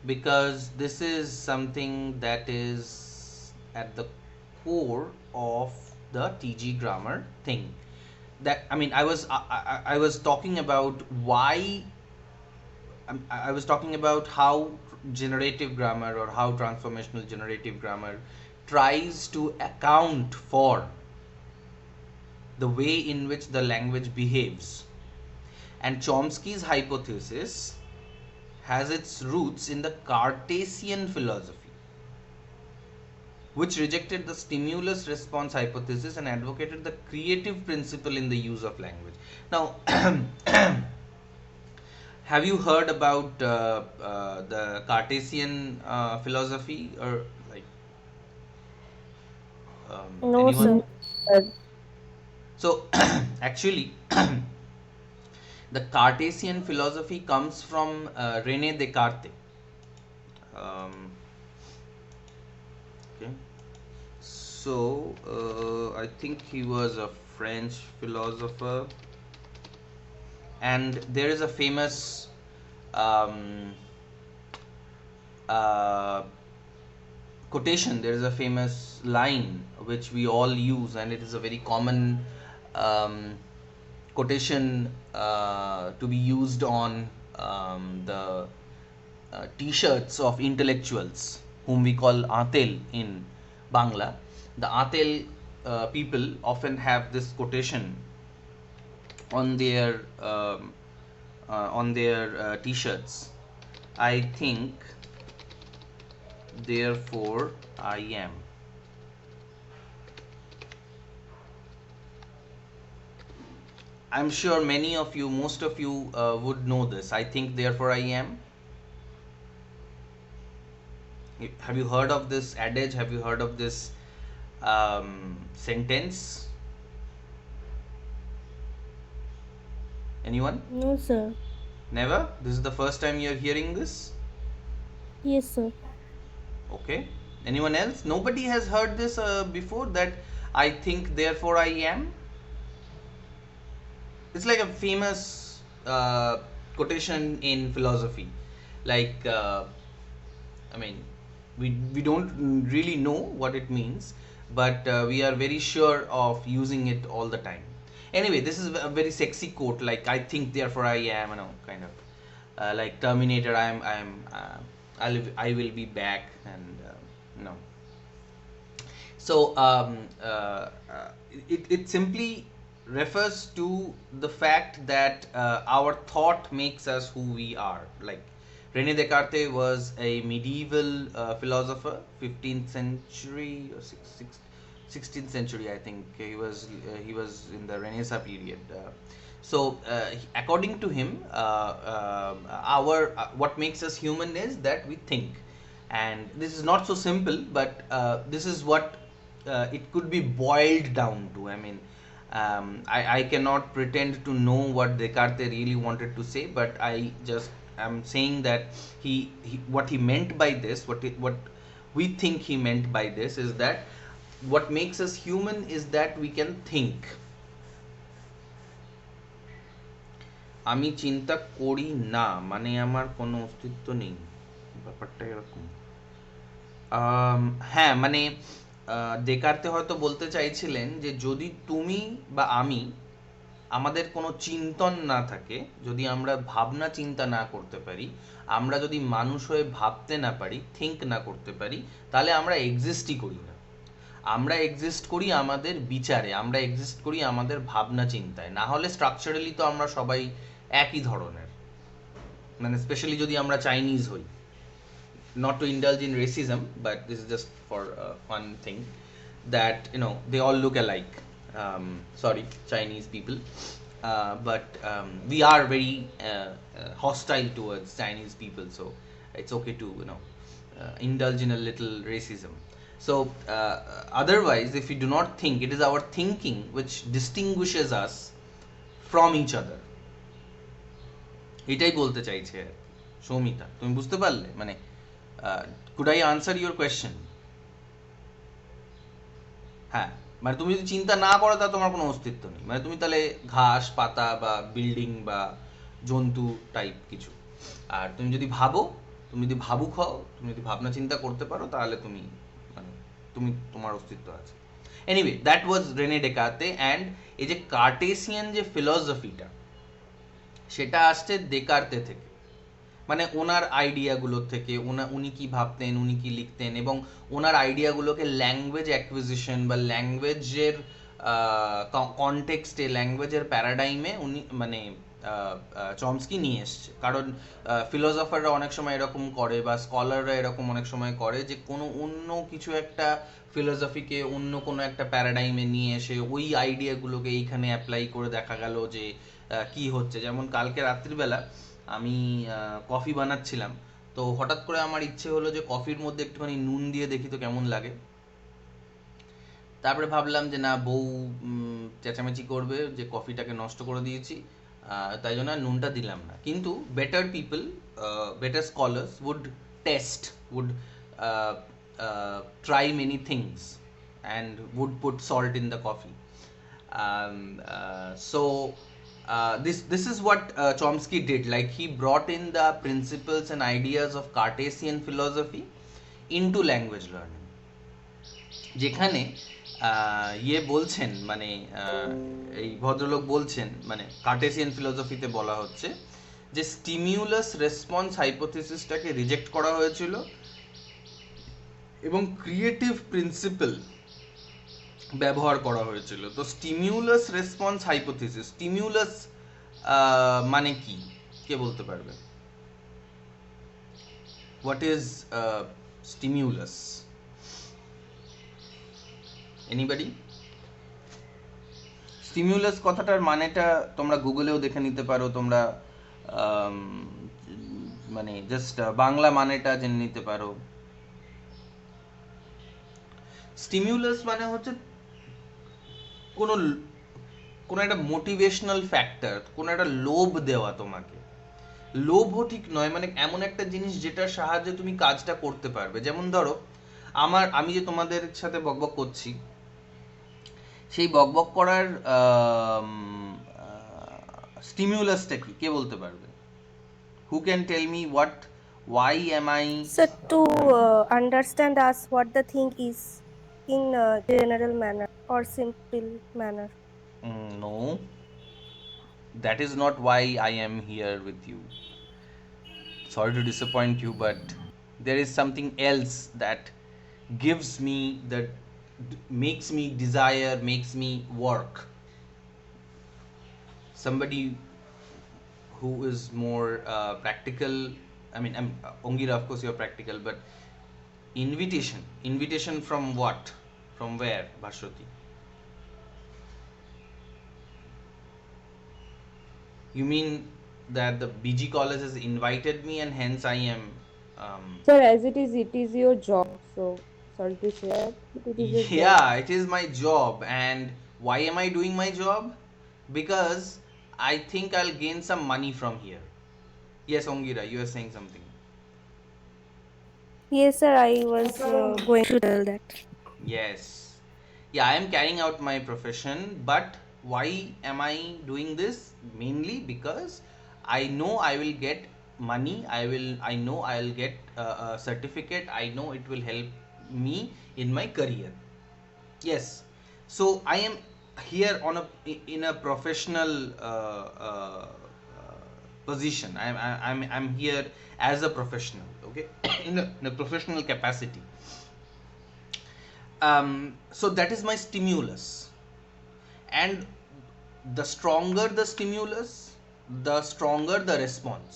S1: because this is something that is at the core of the TG grammar thing. That, I was talking about why, I was talking about how generative grammar or how transformational generative grammar tries to account for the way in which the language behaves. And Chomsky's hypothesis has its roots in the Cartesian philosophy, which rejected the stimulus response hypothesis and advocated the creative principle in the use of language. Now, have you heard about the Cartesian philosophy, or like
S2: No,
S1: anyone?
S2: sir.
S1: So actually the Cartesian philosophy comes from René Descartes. Okay, so I think he was a French philosopher, and there is a famous quotation, there is a famous line which we all use, and it is a very common quotation to be used on the t-shirts of intellectuals whom we call Atel in Bangla. The Atel people often have this quotation on their t-shirts. I think, therefore I am. I'm sure many of you, most of you would know this. I think, therefore I am. Have you heard of this adage? Have you heard of this sentence? Anyone?
S2: No, sir.
S1: Never? This is the first time you're hearing this?
S2: Yes, sir.
S1: Okay. Anyone else? Nobody has heard this before, that I think therefore I am? It's like a famous quotation in philosophy. Like, I mean, we don't really know what it means, but we are very sure of using it all the time. Anyway, this is a very sexy quote, like I think therefore I am, kind of like Terminator. I will be back, and So it simply refers to the fact that our thought makes us who we are. Like Rene Descartes was a medieval philosopher, 15th century or 16th century, I think. He was in the Renaissance period. According to him, our what makes us human is that we think, and this is not so simple, but this is what it could be boiled down to. I mean, I cannot pretend to know what Descartes really wanted to say, but I just am saying that he what he meant by this, what we think he meant by this, is that what makes us human is that we can think. আমি চিন্তা করি না মানে আমার কোনো অস্তিত্ব নেই, ব্যাপারটা এরকম। হ্যাঁ, মানে দেকার্তে হয়তো বলতে চাইছিলেন যে যদি তুমি বা আমি, আমাদের কোনো চিন্তন না থাকে, যদি আমরা ভাবনা চিন্তা না করতে পারি, আমরা যদি মানুষ হয়ে ভাবতে না পারি, থিঙ্ক না করতে পারি, তাহলে আমরা এক্সিস্টই করি না। আমরা এক্সিস্ট করি আমাদের বিচারে, আমরা এক্সিস্ট করি আমাদের ভাবনা চিন্তায়। না হলে স্ট্রাকচারালি তো আমরা সবাই একই ধরনের, মানে স্পেশালি যদি আমরা চাইনিজ হই। Not to indulge in racism, but this is just for one thing, that they all look alike. Sorry, Chinese people, but we are very hostile towards Chinese people, so it's okay to indulge in a little racism. So otherwise, if we do not think, it is our thinking which distinguishes us from each other. এটাই বলতে চাইছে সৌমিতা, তুমি বুঝতে পারলে? মানে could I answer your question? হ্যাঁ, মানে তুমি যদি চিন্তা না করো তাহলে তোমার কোনো অস্তিত্ব নেই, মানে তুমি তাহলে ঘাস পাতা বা বিল্ডিং বা জন্তু টাইপ কিছু। আর তুমি যদি ভাবো, তুমি যদি ভাবুক হও, তুমি যদি ভাবনা চিন্তা করতে পারো, তাহলে তুমি তোমার অস্তিত্ব আছে। Anyway, that was Rene Descartes. And এই যে কার্টেসিয়ান যে ফিলসফিটা, সেটা আসছে দেকার্তে থেকে, মানে ওনার আইডিয়াগুলো থেকে। উনি কি ভাবতেন, উনি কি লিখতেন, এবং ওনার আইডিয়াগুলোকে ল্যাঙ্গুয়েজ অ্যাকুইজিশন বা ল্যাঙ্গুয়েজের কনটেক্সটে, ল্যাঙ্গুয়েজের প্যারাডাইমে উনি মানে চমস্কি নিয়ে এসছে। কারণ ফিলোসফাররা অনেক সময় এরকম করে, বা স্কলাররা এরকম অনেক সময় করে, যে কোনো অন্য কিছু একটা ফিলোসফিকে অন্য কোনো একটা প্যারাডাইমে নিয়ে এসে ওই আইডিয়াগুলোকে এইখানে অ্যাপ্লাই করে দেখা গেল যে কি হচ্ছে। যেমন কালকে রাত্রিবেলা আমি কফি বানাচ্ছিলাম, তো হঠাৎ করে আমার ইচ্ছে হলো যে কফির মধ্যে একটুখানি নুন দিয়ে দেখি তো কেমন লাগে। তারপরে ভাবলাম যে না, বউ চেঁচামেচি করবে যে কফিটাকে নষ্ট করে দিয়েছি, তাই জন্য নুনটা দিলাম না। কিন্তু better people, better scholars would test, would try many things and would put salt in the coffee. This is what Chomsky did. Like, he brought in the principles and ideas of Cartesian philosophy into language learning. যেখানে ইয়ে বলছেন, মানে এই ভদ্রলোক বলছেন, মানে Cartesian ফিলোসফিতে বলা হচ্ছে যে স্টিমিউলাস রেসপন্স হাইপোথিসিসটাকে রিজেক্ট করা হয়েছিল এবং ক্রিয়েটিভ প্রিন্সিপল ব্যবহার করা হয়েছিল। তো স্টিমিউলাস রেসপন্স হাইপোথিসিস, স্টিমিউলাস মানে কি, কে বলতে পারবে? What is stimulus? Anybody? Stimulus কথাটার মানেটা তোমরা গুগলেও দেখে নিতে পারো, তোমরা মানে জাস্ট বাংলা মানেটা জেনে নিতে পারো। স্টিমিউলাস মানে হচ্ছে কোনো কোনো একটা মোটিভেশনাল ফ্যাক্টর, কোনো একটা লোভ দেওয়া তোমাকে। লোভও ঠিক নয়, মানে এমন একটা জিনিস যেটার সাহায্যে তুমি কাজটা করতে পারবে। যেমন ধরো আমি যে তোমাদের সাথে বকবক করছি, সেই বকবক করার স্টিমিউলাসটা কি, কে বলতে পারবে? Who can tell me why am I
S2: So to understand us what the thing is in general manner or simple manner.
S1: No, that is not why I am here with you. Sorry to disappoint you, but there is something else that gives me, that makes me desire, makes me work. Somebody who is more practical. Ongira, of course you're practical, but invitation from what, from where, Bhashwati? You mean that the BG college has invited me and hence I am
S3: Sir, as it is your job. So sorry to share, but it is your job.
S1: yeah, it is my job. And why am I doing my job? Because I think I'll gain some money from here. Yes, Ongira, you are saying something.
S2: Yes, sir, I was going to tell that.
S1: Yes. Yeah, I am carrying out my profession, but why am I doing this? Mainly because I know I will get money, I know I'll get a certificate, I know it will help me in my career. Yes. So I am here in a professional position. I'm here as a professional, okay? In a professional capacity. So that is my stimulus, and the stronger the stimulus, the stronger the response.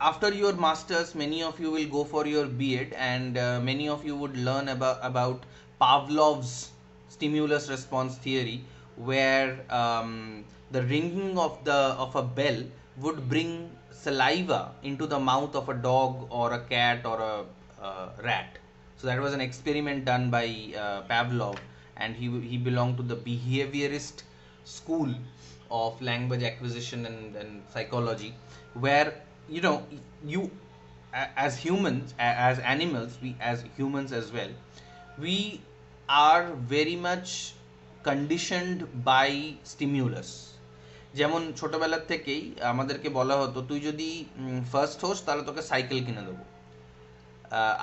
S1: After your masters, many of you will go for your B.Ed, and many of you would learn about Pavlov's stimulus response theory, where the ringing of a bell would bring saliva into the mouth of a dog or a cat or a rat. So that was an experiment done by Pavlov, and he belonged to the behaviorist school of language acquisition and psychology, where you as humans, as animals, we as humans as well, we are very much conditioned by stimulus. যেমন ছোটবেলার থেকেই আমাদেরকে বলা হতো, তুই যদি first হোস তাহলে তোকে সাইকেল কিনে দেবো।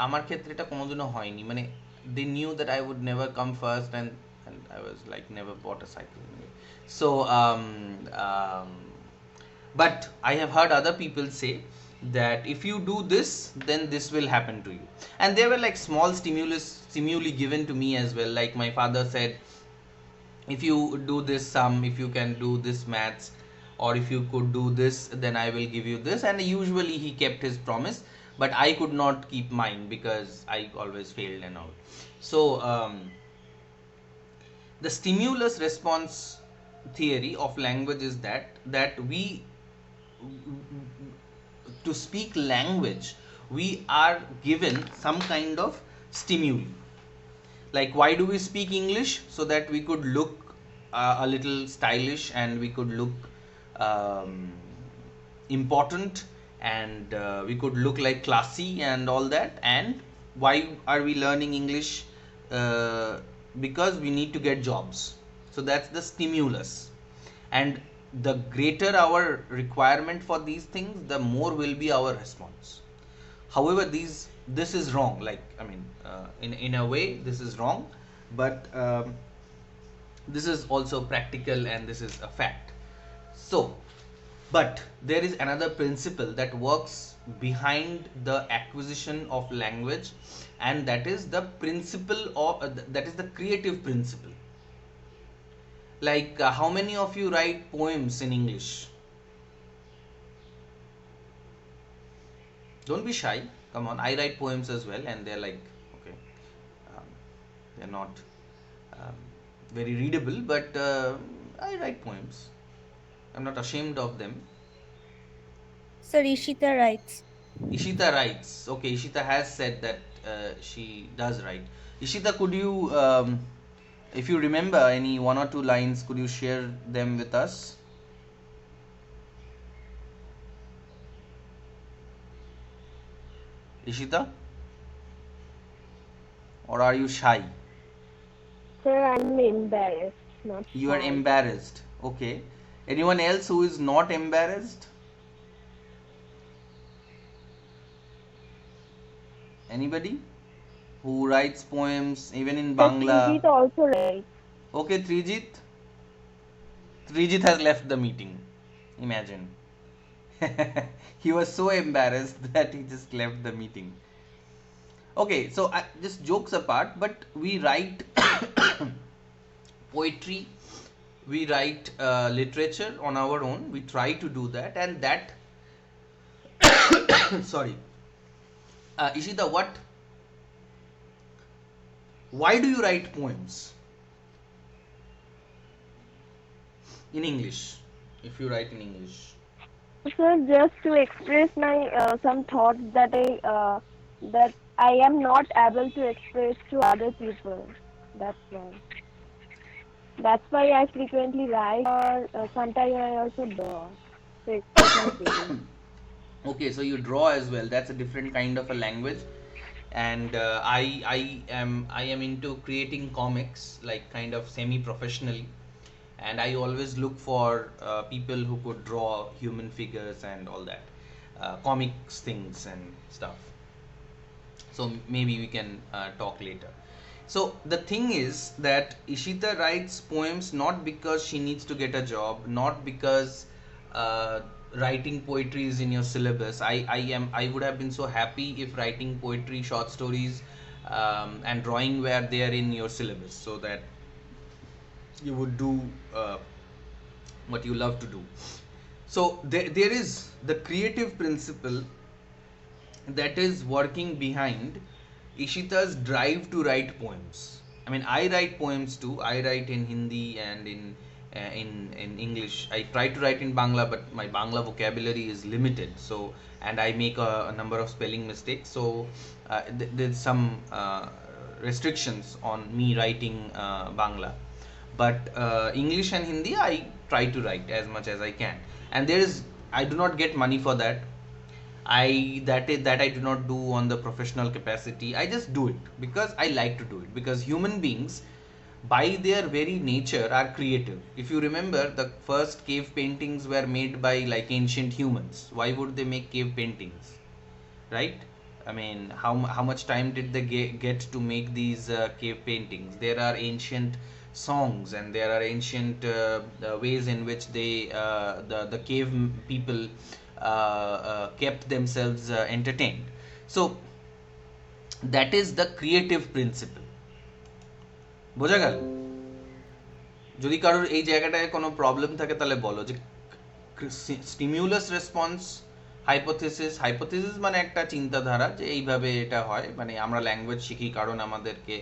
S1: আমার ক্ষেত্রে এটা কোনোদিনও হয়নি, মানে they knew that I would never come first, and I was like never bought a cycle. So but I have heard other people say that if you do this, then this will happen to you. And there were like small stimuli given to me as well. Like my father said, if you do this sum, if you can do this maths, or if you could do this, then I will give you this. And usually he kept his promise, but I could not keep mine because I always failed and all. So the stimulus response theory of language is that we, to speak language, we are given some kind of stimuli. Like, why do we speak English? So that we could look a little stylish, and we could look important, and we could look like classy and all that. And why are we learning English? Because we need to get jobs. So that's the stimulus. And the greater our requirement for these things, the more will be our response. However, this is wrong. Like, in a way this is wrong, but this is also practical, and this is a fact. So, but there is another principle that works behind the acquisition of language, and that is the principle of that is the creative principle. Like, how many of you write poems in English? Don't be shy, come on. I write poems as well, and they're like, okay, they're not very readable, but I write poems. I'm not ashamed of them.
S2: Sir, Ishita writes.
S1: Ishita writes. Okay, Ishita has said that she does write. Ishita, could you, if you remember any one or two lines, could you share them with us? Ishita? Or are you shy?
S3: Sir, I'm embarrassed, not
S1: You are
S3: shy.
S1: embarrassed. Okay. Anyone else who is not embarrassed? Anybody who writes poems even in
S3: Sir,
S1: Bangla?
S3: Srijit also writes.
S1: Okay, Trijit. Trijit has left the meeting. Imagine. He was so embarrassed that he just left the meeting. Okay, so just jokes apart, but we write poetry, we write literature on our own. We try to do that, and that. Sorry, Ishita, what? Why do you write poems in English? If you write in English.
S3: Sir, just to express my some thoughts that I am not able to express to other people. That's why. That's why I frequently write, or sometimes I also draw to express my feelings.
S1: Okay, so you draw as well. That's a different kind of a language, and I am into creating comics, like kind of semi-professionally, and I always look for people who could draw human figures and all that, comics things and stuff. So maybe we can talk later. So the thing is that Ishita writes poems not because she needs to get a job, not because uh, writing poetry is in your syllabus. I would have been so happy if writing poetry, short stories, and drawing were there in your syllabus, so that you would do uh, what you love to do. So there is the creative principle that is working behind Ishita's drive to write poems. I mean, I write poems too. I write in Hindi and in English. I try to write in Bangla, but my Bangla vocabulary is limited. So, and I make a number of spelling mistakes. So, there's some restrictions on me writing Bangla. But English and Hindi, I try to write as much as I can. And I do not get money for that. That I do not do on the professional capacity. I just do it because I like to do it, because human beings by their very nature are creative. If you remember, the first cave paintings were made by like ancient humans. Why would they make cave paintings, right? I mean, how much time did they get to make these cave paintings? There are ancient songs, and there are ancient ways in which the cave people kept themselves entertained. So that is the creative principle. বোঝা গেল? যদি কারোর এই জায়গাটায় কোনো problem থাকে তাহলে বলো, যে স্টিমিউলাস রেসপন্স হাইপোথিসিস মানে একটা চিন্তাধারা যে এইভাবে এটা হয়, মানে আমরা ল্যাঙ্গুয়েজ শিখি কারণ আমাদেরকে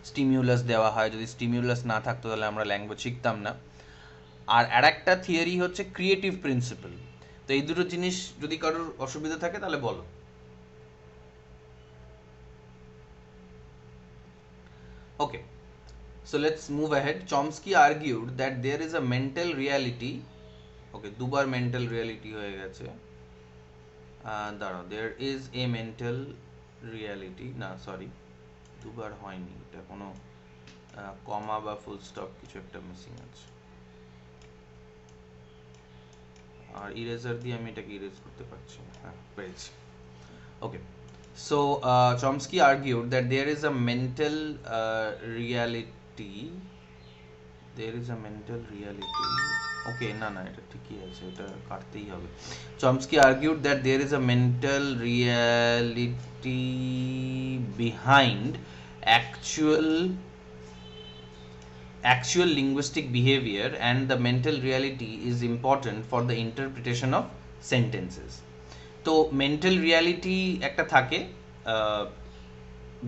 S1: স্টিমিউলাস দেওয়া হয়। যদি স্টিমিউলাস না থাকতো তাহলে আমরা ল্যাঙ্গুয়েজ শিখতাম না। আর একটা থিওরি হচ্ছে ক্রিয়েটিভ প্রিন্সিপাল। তো এই দুটো জিনিস যদি কারোর অসুবিধা থাকে তাহলে বলো। ওকে, so let's move ahead. Chomsky argued that there is a mental reality. Okay, দুবার mental reality হয়ে গেছে। দাঁড়াও, there is a mental reality, না সরি, দুবার হয়নি, এটা কোনো কমা বা ফুল স্টপ কিছু একটা মিসিং আছে। আর ইরেজার দিয়ে আমি এটাকে ইরেজ করতে পারছি না। হ্যাঁ, পেয়েছি। ওকে, so Chomsky argued that there is a mental reality. There is a mental reality. Okay, না এটা ঠিকই আছে, এটা কাটতেই হবে। Chomsky argued that there is a mental reality behind actual linguistic behavior, and the mental reality is important for the interpretation of sentences. তো mental reality একটা থাকে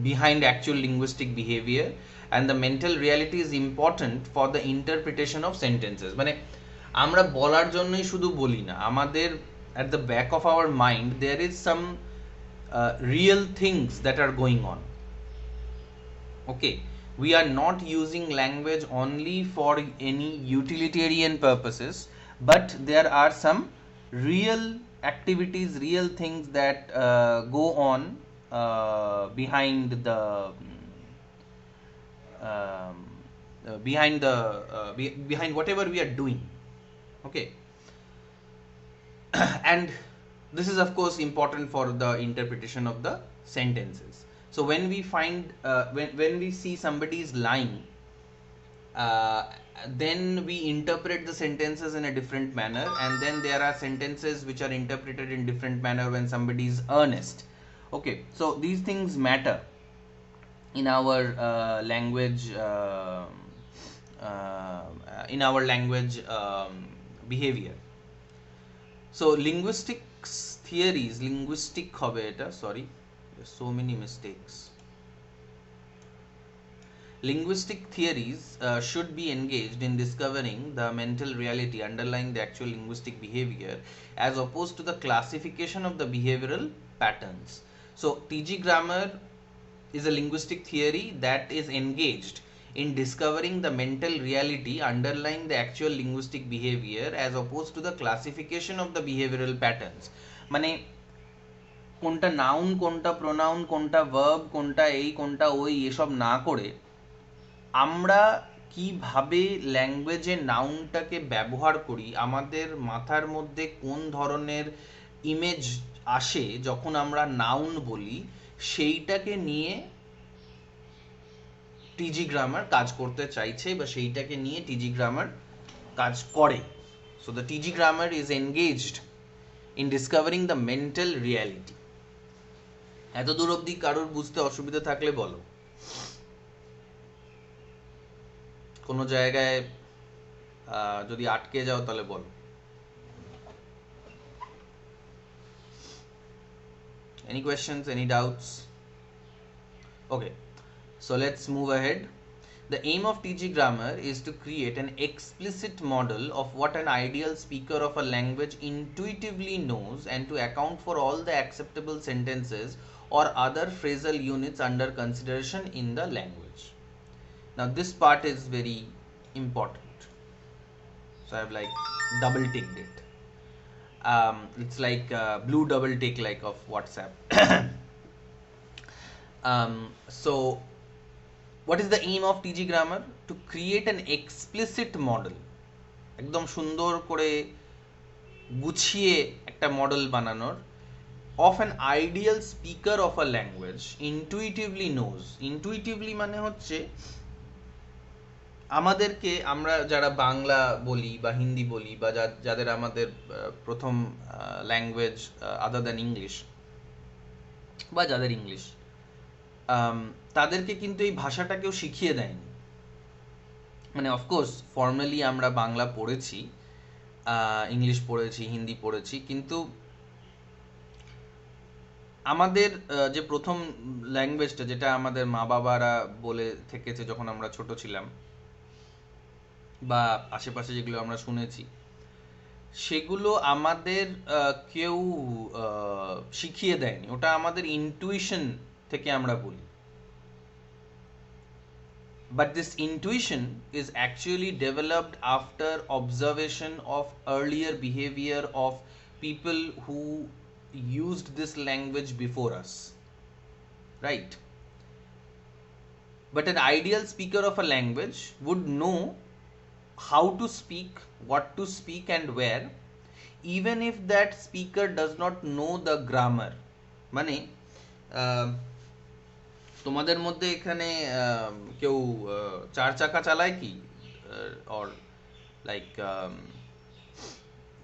S1: behind actual linguistic behaviour, and the mental reality is important for the interpretation of sentences. মানে আমরা বলার জন্যই শুধু বলি না, আমাদের at the back of our mind there is some real things that are going on. Okay, we are not using language only for any utilitarian purposes, but there are some real activities, real things that go on behind the behind whatever we are doing. Okay. And this is of course important for the interpretation of the sentences. So when we find when we see somebody is lying, then we interpret the sentences in a different manner, and then there are sentences which are interpreted in different manner when somebody is earnest. Okay, so these things matter in our language behavior. So linguistics theories, linguistic hobe eta, sorry, there's so many mistakes. Linguistic theories should be engaged in discovering the mental reality underlying the actual linguistic behavior, as opposed to the classification of the behavioral patterns. So TG grammar is a linguistic theory that is engaged in discovering the mental reality underlying the actual linguistic behavior, as opposed to the classification of the behavioral patterns. মানে কোনটা noun, কোনটা pronoun, কোনটা verb, কোনটা এই, কোনটা ওই, এসব না করে আমরা কিভাবে ল্যাঙ্গুয়েজে নাউনটাকে ব্যবহার করি, আমাদের মাথার মধ্যে কোন ধরনের ইমেজ আসে যখন আমরা নাউন বলি, সেইটাকে নিয়ে টিজি গ্রামার কাজ করতে চাইছে, বা সেইটাকে নিয়ে টিজি গ্রামার কাজ করে। So the টিজি grammar is engaged in discovering the mental reality. এত দূর অবধি কারোর বুঝতে অসুবিধা থাকলে বলো, কোনো জায়গায় যদি আটকে যাও তাহলে বলো। Any questions, any doubts? Okay, so let's move ahead. The aim of TG grammar is to create an explicit model of what an ideal speaker of a language intuitively knows, and to account for all the acceptable sentences or other phrasal units under consideration in the language. Now this part is very important, so I have like double ticked it. It's like blue double tick like of WhatsApp. So what is the aim of TG grammar? To create an explicit model, একদম সুন্দর করে গুছিয়ে একটা model বানানোর, of an ideal speaker of a language intuitively knows. Intuitively মানে হচ্ছে আমাদেরকে, আমরা যারা বাংলা বলি বা হিন্দি বলি, বা যাদের আমাদের প্রথম ল্যাঙ্গুয়েজ আদার দ্যান ইংলিশ, বা যাদের ইংলিশ, তাদেরকে কিন্তু এই ভাষাটা কেউ শিখিয়ে দেয়নি। মানে অফকোর্স ফর্মালি আমরা বাংলা পড়েছি, ইংলিশ পড়েছি, হিন্দি পড়েছি, কিন্তু আমাদের যে প্রথম ল্যাঙ্গুয়েজটা, যেটা আমাদের মা বাবারা বলে থেকেছে যখন আমরা ছোট ছিলাম, বা আশেপাশে যেগুলো আমরা শুনেছি, সেগুলো আমাদের কেউ শিখিয়ে দেয়নি, ওটা আমাদের ইনটুইশন থেকে আমরা বলি। But this intuition is actually developed after observation of earlier behavior of people who used this language before us, right? But an ideal speaker of a language would know how to speak, what to speak, and where, even if that speaker does not know the grammar. মানে তোমাদের মধ্যে এখানে কেউ চার চাকা চালায় কি, or like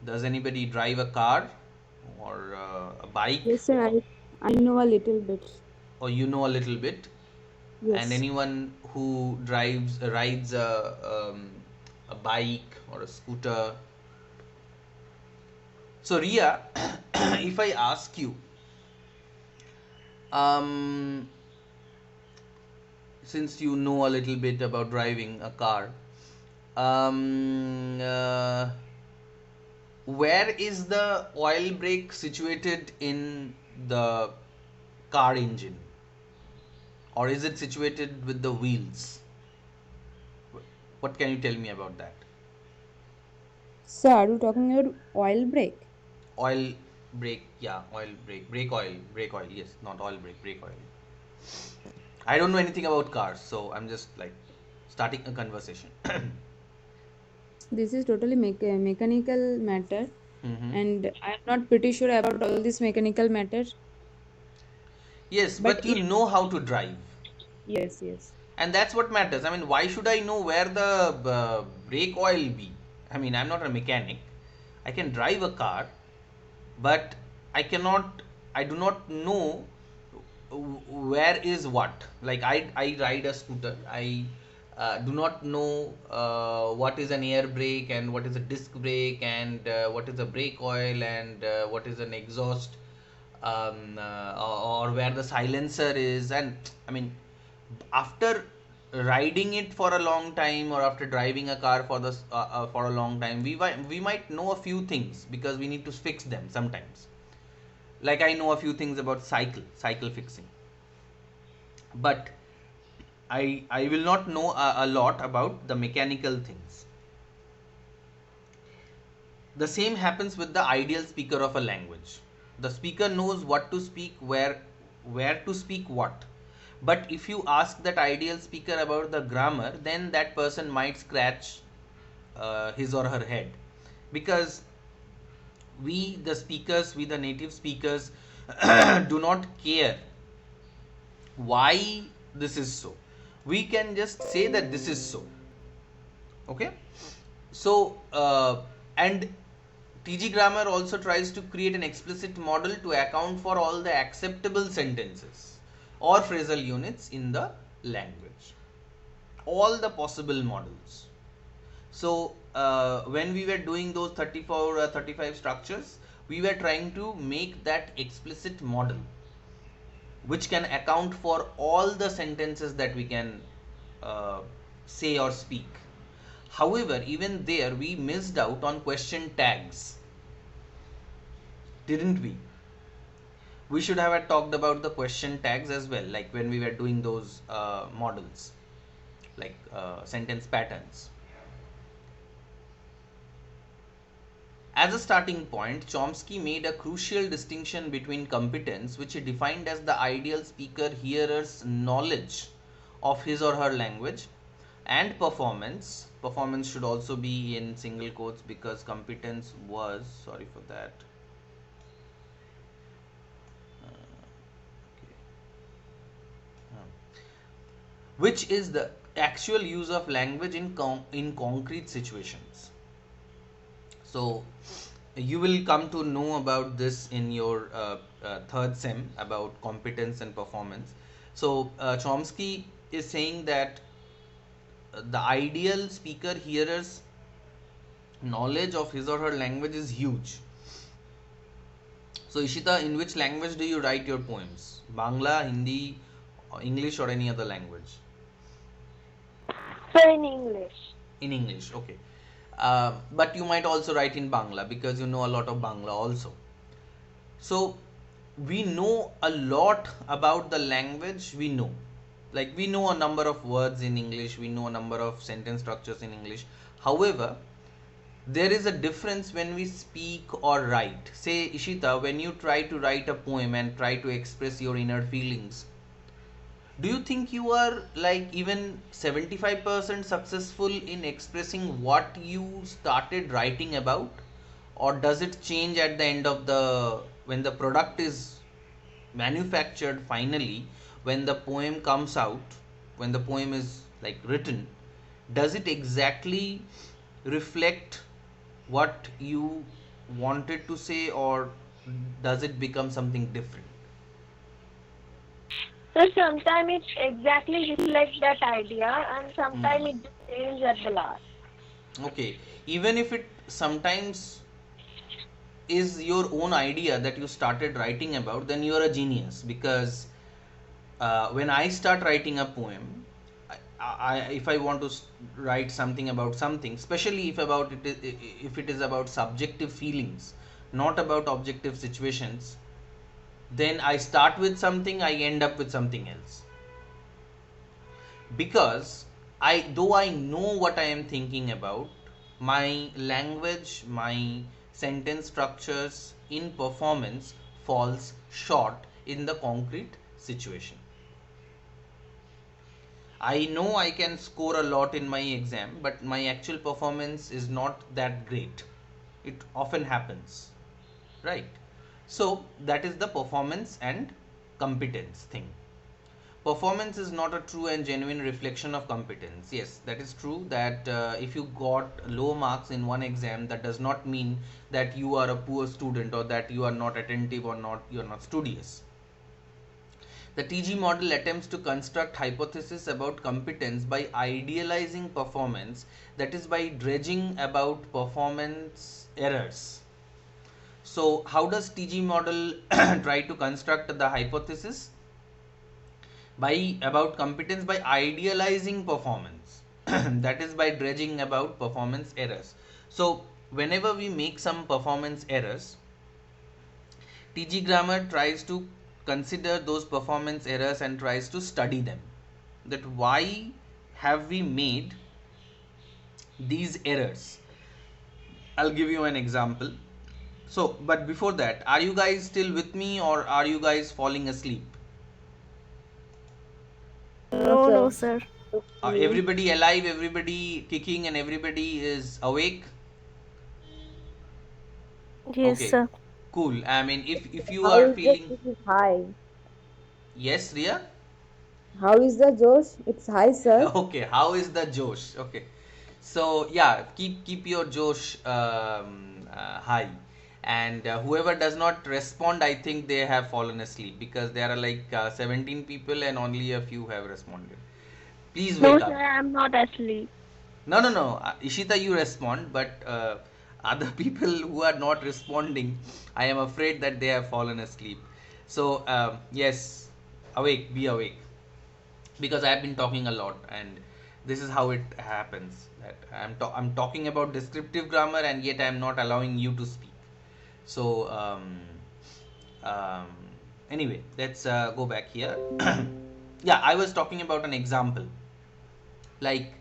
S1: does anybody drive a car or a bike?
S6: Yes, sir. I know a little bit.
S1: Or you know a little bit?
S6: Yes.
S1: And anyone who rides a bike or a scooter? So Ria, if I ask you, since you know a little bit about driving a car, where is the oil brake situated in the car engine, or is it situated with the wheels? What can you tell me about that?
S6: So are you talking about oil brake?
S1: Oil brake, yeah, oil brake, brake oil, yes, not oil brake, brake oil. I don't know anything about cars, so I'm just like starting a conversation.
S6: This is totally mechanical matter,
S1: Mm-hmm.
S6: and I'm not pretty sure about all this mechanical matter.
S1: Yes,
S6: But
S1: but you know how to drive,
S6: yes, yes.
S1: and that's what matters. I mean, why should I know where the brake oil be? I mean, I'm not a mechanic. I can drive a car, but I do not know where is what. Like I ride a scooter. I do not know what is an air brake and what is a disc brake and what is a brake oil and what is an exhaust, or where the silencer is. And I mean, after riding it for a long time, or after driving a car for a long time, we might know a few things because we need to fix them sometimes. Like I know a few things about cycle fixing, but I will not know a lot about the mechanical things. The same happens with the ideal speaker of a language. The speaker knows what to speak, where to speak what. But if you ask that ideal speaker about the grammar, then that person might scratch his or her head, because we the native speakers, do not care why this is so. We can just say that this is so. Okay, so and TG Grammar also tries to create an explicit model to account for all the acceptable sentences or phrasal units in the language, all the possible models. So when we were doing those 34 or 35 structures, we were trying to make that explicit model which can account for all the sentences that we can say or speak. However, even there we missed out on question tags, didn't we? We should have talked about the question tags as well, like when we were doing those models, like sentence patterns. As a starting point, Chomsky made a crucial distinction between competence, which he defined as the ideal speaker hearer's knowledge of his or her language, and performance. Performance should also be in single quotes because competence was, sorry for that. Okay. Which is the actual use of language in concrete situations. So you will come to know about this in your third sem about competence and performance. So Chomsky is saying that the ideal speaker hearer's knowledge of his or her language is huge. So Ishita, in which language do you write your poems? Bangla, Hindi, or English, or any other language?
S3: So in English.
S1: In English, okay. But you might also write in Bangla because you know a lot of Bangla also. So we know a lot about the language we know. Like we know a number of words in English, we know a number of sentence structures in English. However, there is a difference when we speak or write. Say, Ishita, when you try to write a poem and try to express your inner feelings, do you think you are like even 75% successful in expressing what you started writing about? Or does it change at the end of when the product is manufactured finally, when the poem comes out, when the poem is like written, does it exactly reflect what you wanted to say, or does it become something different?
S3: So sometimes it exactly reflects that idea, and sometimes it just changes at the last.
S1: Okay, even if it sometimes is your own idea that you started writing about, then you are a genius, because when I start writing a poem, if I want to write something about something, especially if it is about subjective feelings, not about objective situations, then I start with something, I end up with something else. Because though I know what I am thinking about, my language, my sentence structures in performance falls short in the concrete situation. I know I can score a lot in my exam, but my actual performance is not that great. It often happens, right? So that is the performance and competence thing. Performance is not a true and genuine reflection of competence. Yes, that is true that if you got low marks in one exam, that does not mean that you are a poor student or that you are not attentive or you are not studious. The TG model attempts to construct hypotheses about competence by idealizing performance, that is, by dredging about performance errors. So, how does TG model try to construct the hypothesis? About competence by idealizing performance, that is, by dredging about performance errors. So, whenever we make some performance errors, TG Grammar tries to consider those performance errors and tries to study them. That why have we made these errors? I'll give you an example. So, but before that, are you guys still with me or are you guys falling asleep?
S2: No, sir.
S1: Everybody alive, everybody kicking, and everybody is awake?
S2: Yes,
S1: Okay,
S2: sir.
S1: cool. I mean, if you
S6: How
S1: are
S6: is the
S1: feeling,
S6: it is high?
S1: yes, Ria.
S6: How is the Josh? It's high, sir.
S1: Okay, how is the Josh? Okay, so yeah, keep your Josh high, and whoever does not respond, I think they have fallen asleep because there are like 17 people and only a few have responded. Please
S3: No,
S1: wake
S3: sir,
S1: up.
S3: I'm not asleep.
S1: No. Ishita, you respond, but other people who are not responding, I am afraid that they have fallen asleep. So, yes, awake, be awake. Because I have been talking a lot, and this is how it happens. That I'm talking about descriptive grammar, and yet I am not allowing you to speak. So, um, anyway, let's go back here. Yeah, I was talking about an example like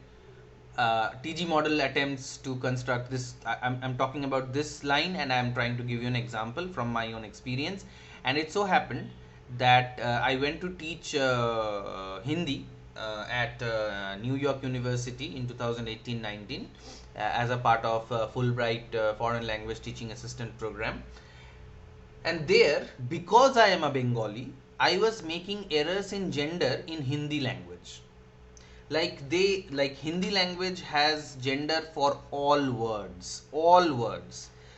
S1: TG model attempts to construct this. I'm talking about this line and I'm trying to give you an example from my own experience. And it so happened that I went to teach Hindi at New York University in 2018-19 as a part of Fulbright Foreign Language Teaching Assistant program. And there, because I am a Bengali, I was making errors in gender in Hindi language. Like Hindi language has gender for all words.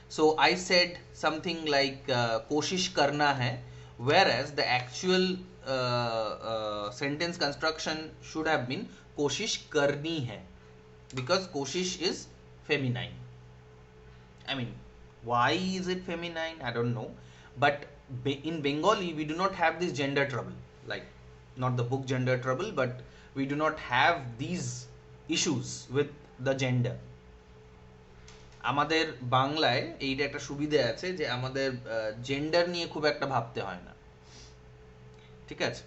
S1: So I said something like koshish karna hai, whereas the actual sentence construction should have been koshish karni hai, because koshish is feminine. I mean, why is it feminine? I don't know. But in Bengali, we do not have this gender trouble. Like, not the book gender trouble, but we do not have these issues with the gender. আমাদের বাংলায় এইটা একটা সুবিধা আছে যে আমাদের gender নিয়ে খুব একটা ভাবতে হয় না, ঠিক আছে?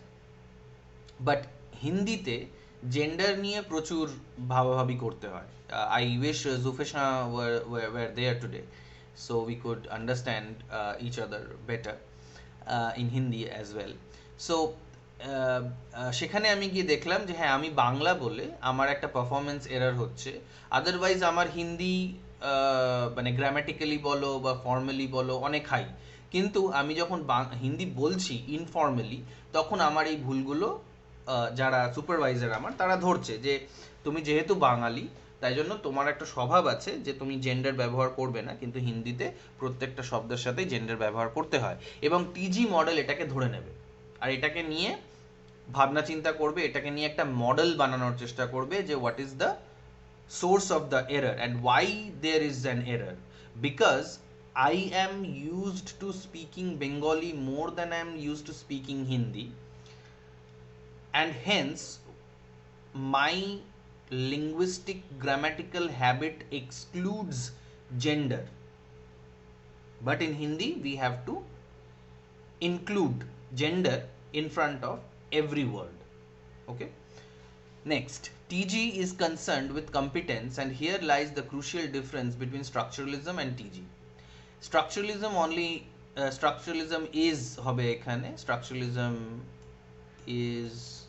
S1: বাট হিন্দিতে জেন্ডার নিয়ে প্রচুর ভাবাভাবি করতে হয়. আই উইশ জুফেশা were there today so we could understand each other better in Hindi as well. So সেখানে আমি গিয়ে দেখলাম যে হ্যাঁ, আমি বাংলা বলে আমার একটা পারফরমেন্স এরর হচ্ছে, আদারওয়াইজ আমার হিন্দি মানে গ্রামাটিক্যালি বলো বা ফর্মালি বলো অনেক হাই, কিন্তু আমি যখন হিন্দি বলছি ইনফর্মালি তখন আমার এই ভুলগুলো যারা সুপারভাইজার আমার তারা ধরছে যে তুমি যেহেতু বাঙালি তাই জন্য তোমার একটা স্বভাব আছে যে তুমি জেন্ডার ব্যবহার করবে না, কিন্তু হিন্দিতে প্রত্যেকটা শব্দের সাথে জেন্ডার ব্যবহার করতে হয়, এবং টিজি মডেল এটাকে ধরে নেবে আর এটাকে নিয়ে ভাবনা চিন্তা করবে, এটাকে নিয়ে একটা মডেল বানানোর চেষ্টা করবে যে what is the source of the error and why there is an error. Because I am used to speaking Bengali more than I am used to speaking Hindi, and hence my linguistic grammatical habit excludes gender, but in Hindi we have to include gender in front of every word. Okay. Next, TG is concerned with competence, and here lies the crucial difference between structuralism and TG. Structuralism is hobe ekhane, structuralism is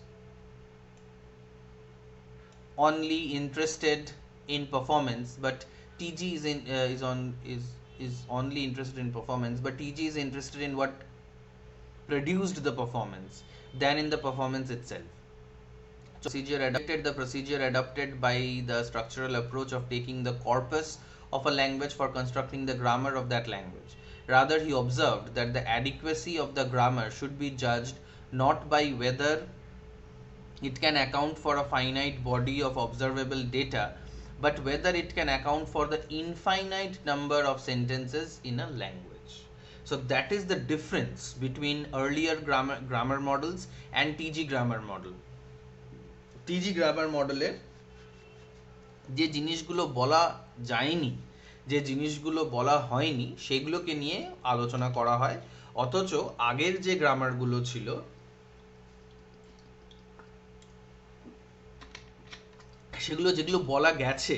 S1: only interested in performance, but TG is only interested in performance, but TG is interested in what produced the performance than in the performance itself. The procedure adopted by the structural approach of taking the corpus of a language for constructing the grammar of that language. Rather, he observed that the adequacy of the grammar should be judged not by whether it can account for a finite body of observable data, but whether it can account for the infinite number of sentences in a language. So that is the difference between earlier grammar models and TG grammar model. TG grammar মডেলের যে জিনিসগুলো বলা যায়নি, যে জিনিসগুলো বলা হয়নি, সেগুলোকে নিয়ে আলোচনা করা হয়, অথচ আগের যে গ্রামারগুলো ছিল সেগুলো যেগুলো বলা গেছে,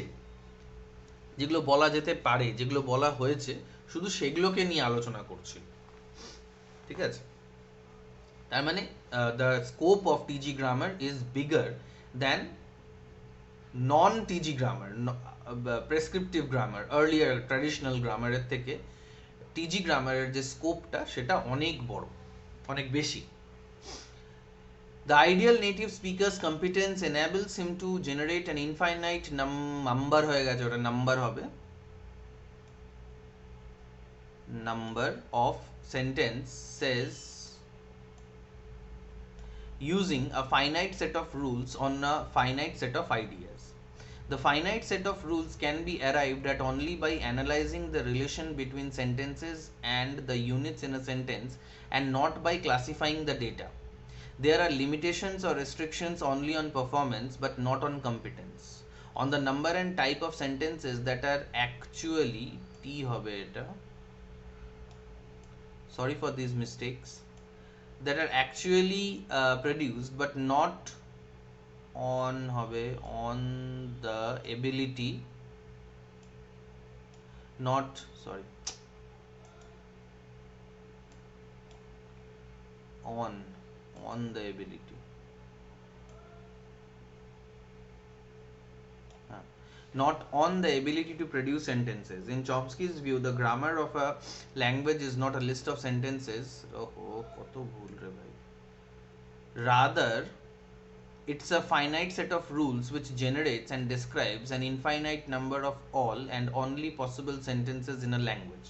S1: যেগুলো বলা যেতে পারে, যেগুলো বলা হয়েছে, শুধু সেগুলোকে নিয়ে আলোচনা করছি। ঠিক আছে, তার মানে the scope of TG grammar is bigger than non-TG grammar, prescriptive grammar, earlier traditional grammar এর থেকে TG grammar এর যে স্কোপটা সেটা অনেক বড়, অনেক বেশি। The ideal native speaker's competence enables him to generate an infinite number হয়ে গেছে, ওটা নাম্বার হবে, number of sentences using a finite set of rules on a finite set of ideas. The finite set of rules can be arrived at only by analyzing the relation between sentences and the units in a sentence, and not by classifying the data. There are limitations or restrictions only on performance but not on competence. On the number and type of sentences that are actually sorry for these mistakes, that are actually produced but not on the ability, not sorry on the ability, not on the ability to produce sentences. In Chomsky's view, the grammar of a language is not a list of sentences. Rather, it's a finite set of rules which generates and describes an infinite number of all and only possible sentences in a language.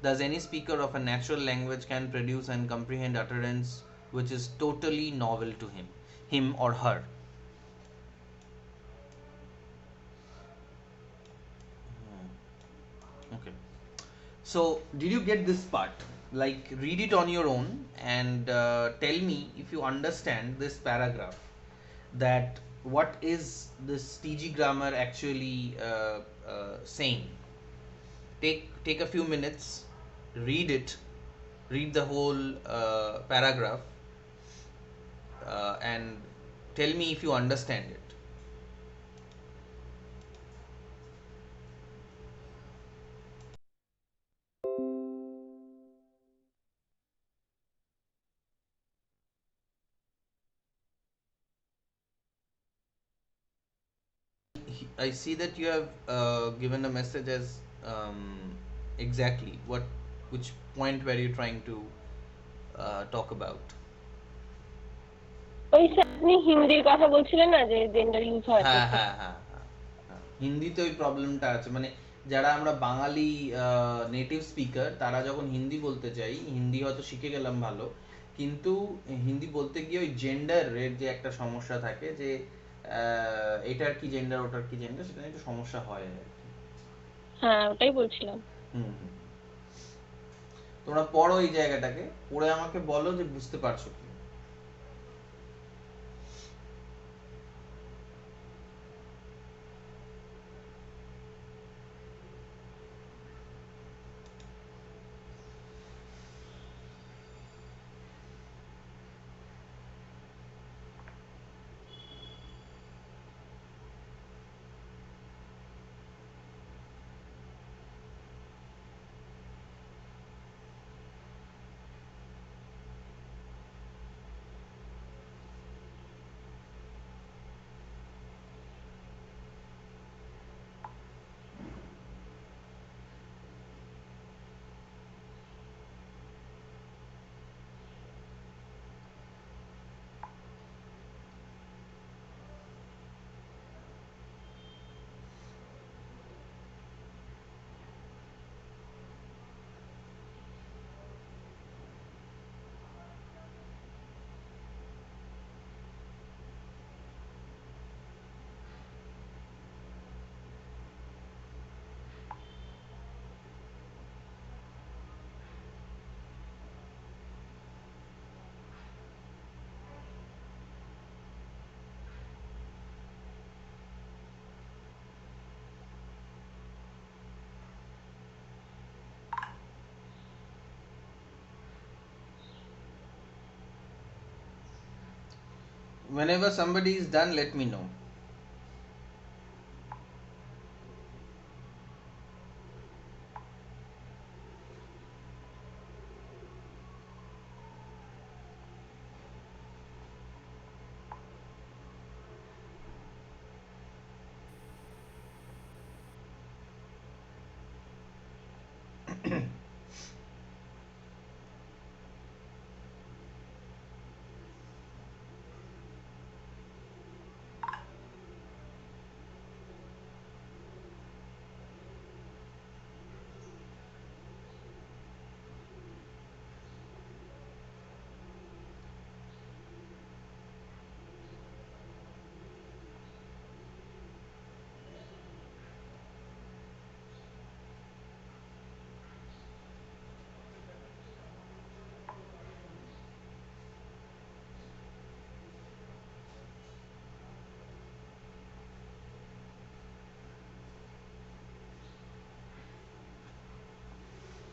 S1: Thus, any speaker of a natural language can produce and comprehend utterance which is totally novel to him or her. Okay. So, did you get this part? Like, read it on your own and tell me if you understand this paragraph, that what is this TG grammar actually saying. Take a few minutes, read it, read the whole paragraph, and tell me if you understand it. I see that you have given a message as exactly which point were you trying to talk about?
S3: ওই আপনি হিন্দির কথা বলছিলেন না, যে gender use হয়।
S1: হ্যাঁ হ্যাঁ হ্যাঁ হ্যাঁ, হিন্দিতে ওই প্রবলেমটা আছে, মানে যারা আমরা বাঙালি নেটিভ স্পিকার, তারা যখন হিন্দি বলতে চাই, হিন্দি হয়তো শিখে গেলাম ভালো, কিন্তু হিন্দি বলতে গিয়ে ওই জেন্ডারের যে একটা সমস্যা থাকে, যে এটার কি জেন্ডার, ওটার কি জেন্ডার, সেটা একটু সমস্যা হয় আর কি।
S3: হ্যাঁ, ওটাই বলছিলাম।
S1: তোমরা পড়ো এই জায়গাটাকে, পড়ে আমাকে বলো যে বুঝতে পারছো কি। whenever somebody is done, let me know.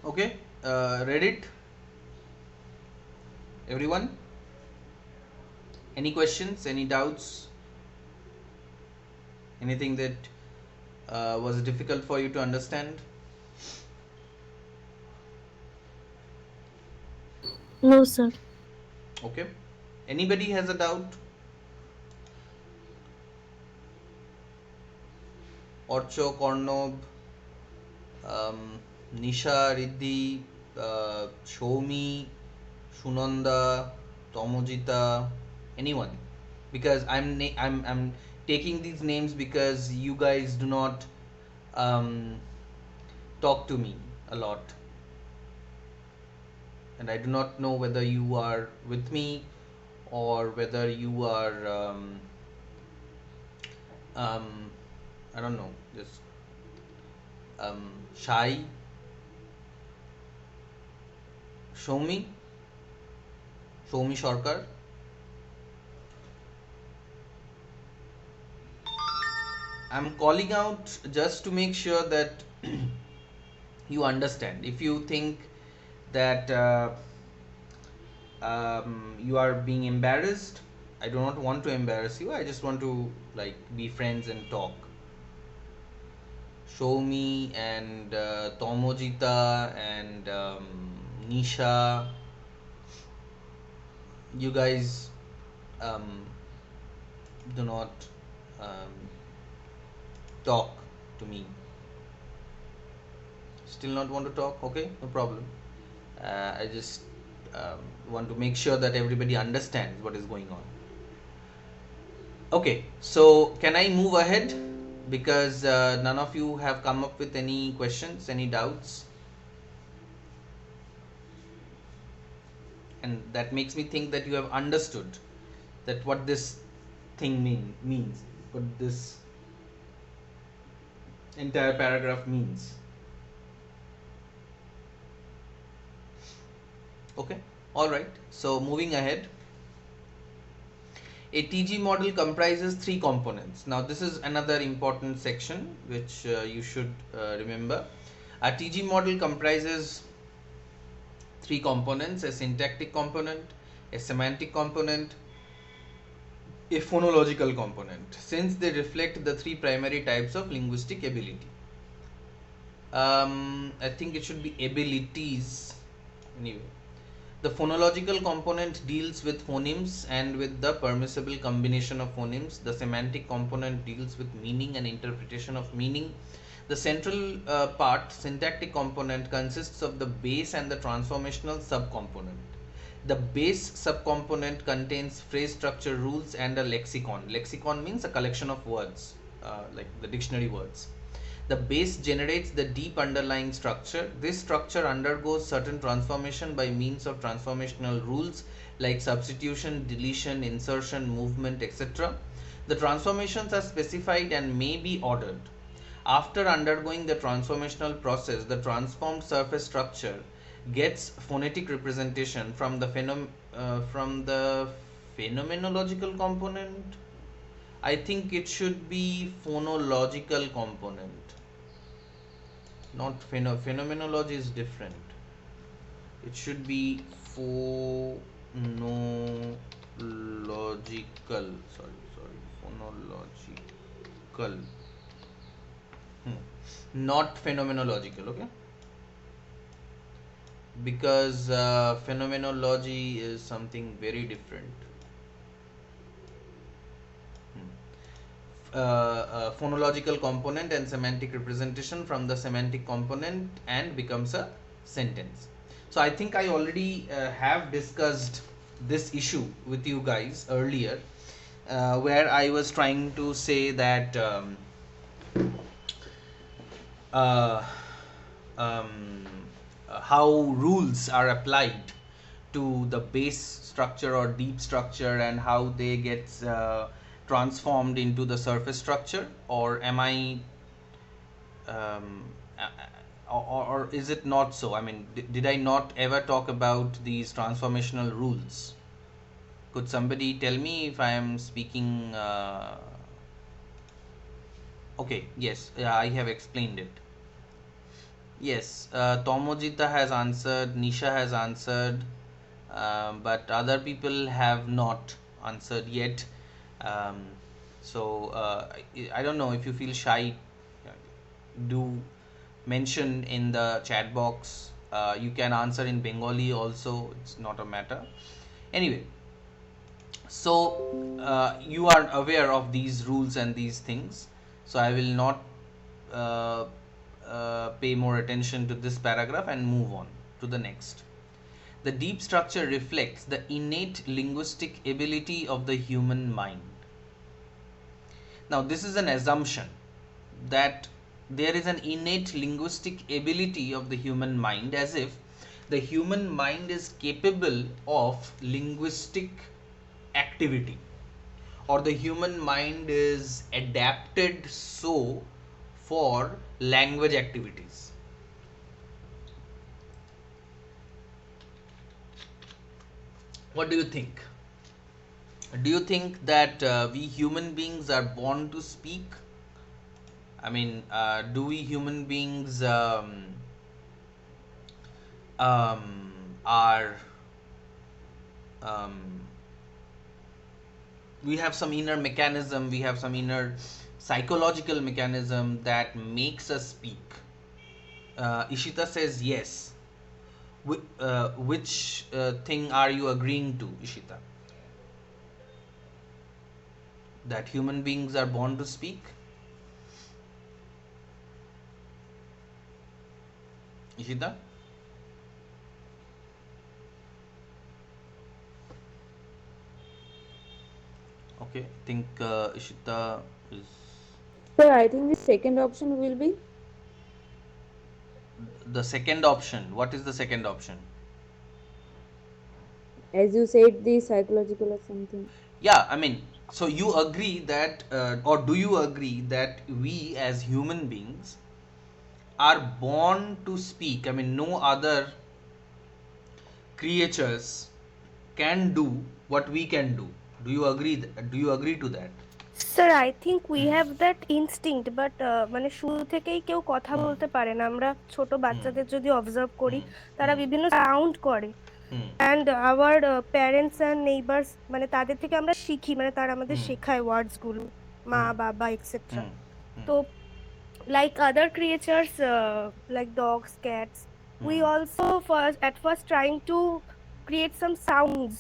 S1: Okay, read it. Everyone? Any questions? Any doubts? Anything that was difficult for you to understand?
S2: No, sir.
S1: Okay. Anybody has a doubt? Orcho, Kornob, Nisha, Riddhi, Shomi, Shunanda, Tomojita, anyone? Because I'm taking these names because you guys do not um, talk to me a lot, and I do not know whether you are with me or whether you are um, I don't know, just shy. Show me Shorkar. I'm calling out just to make sure that you understand. If you think that you are being embarrassed, I do not want to embarrass you. I just want to like be friends and talk. Show me and Tomojita and Nisha. You guys um, do not um, talk to me. Still not want to talk? Okay, no problem. I just want to make sure that everybody understands what is going on. Okay, so can I move ahead? Because none of you have come up with any questions, any doubts. And that makes me think that you have understood that what this thing means, what this entire paragraph means. Okay, alright, so moving ahead. A TG model comprises three components. Now this is another important section which you should remember. A TG model comprises three components: a syntactic component, a semantic component, a phonological component, since they reflect the three primary types of linguistic ability. I think it should be abilities anyway. The phonological component deals with phonemes and with the permissible combination of phonemes. The semantic component deals with meaning and interpretation of meaning. The central part, syntactic component, consists of the base and the transformational subcomponent. The base subcomponent contains phrase structure rules and a lexicon. Lexicon means a collection of words, like the dictionary words. The base generates the deep underlying structure. This structure undergoes certain transformation by means of transformational rules like substitution, deletion, insertion, movement, etc. The transformations are specified and may be ordered. After undergoing the transformational process, the transformed surface structure gets phonetic representation from the phenomenological component. I think it should be phonological component. Not phenomenology is different. It should be phonological Phonological, not phenomenological, okay? Because phenomenology is something very different. Phonological component and semantic representation from the semantic component and becomes a sentence. So I think I already have discussed this issue with you guys earlier, where I was trying to say that uh, um, how rules are applied to the base structure or deep structure and how they get transformed into the surface structure, or am I um, or is it not so? I mean, did I not ever talk about these transformational rules? Could somebody tell me if I am speaking? Okay, yes, I have explained it. Yes, Tomojita has answered, Nisha has answered, but other people have not answered yet. Um, I don't know if you feel shy, do mention in the chat box. You can answer in Bengali also, it's not a matter. Anyway, so you are aware of these rules and these things, so I will not pay more attention to this paragraph and move on to the next. The deep structure reflects the innate linguistic ability of the human mind. Now, this is an assumption that there is an innate linguistic ability of the human mind, as if the human mind is capable of linguistic activity, or the human mind is adapted so for language activities. What do you think? Do you think that we human beings are born to speak? I mean, do we human beings are we have some inner mechanism, we have some inner psychological mechanism that makes us speak? Ishita says yes. Which thing are you agreeing to, Ishita? That human beings are born to speak? Ishita? Okay, I think Ishita is...
S6: Sir, I think the second option will be.
S1: The second option. What is the second option?
S6: As you said, the psychological or something.
S1: Yeah, I mean, so you agree that, or do you agree that we as human beings are born to speak? I mean, no other creatures can do what we can do. Do you agree? Do you agree to that?
S2: Sir I think we have that instinct, but মানে শুরু থেকেই কেউ কথা বলতে পারে না। আমরা ছোট বাচ্চাদের যদি অবজার্ভ করি, তারা বিভিন্ন সাউন্ড করে, and our parents and neighbours, মানে তাদের থেকে আমরা শিখি, মানে তারা আমাদের শেখায় ওয়ার্ডসগুলো, মা বাবা এক্সেট্রা। তো like other creatures, like dogs, cats, we also at first trying to create some sounds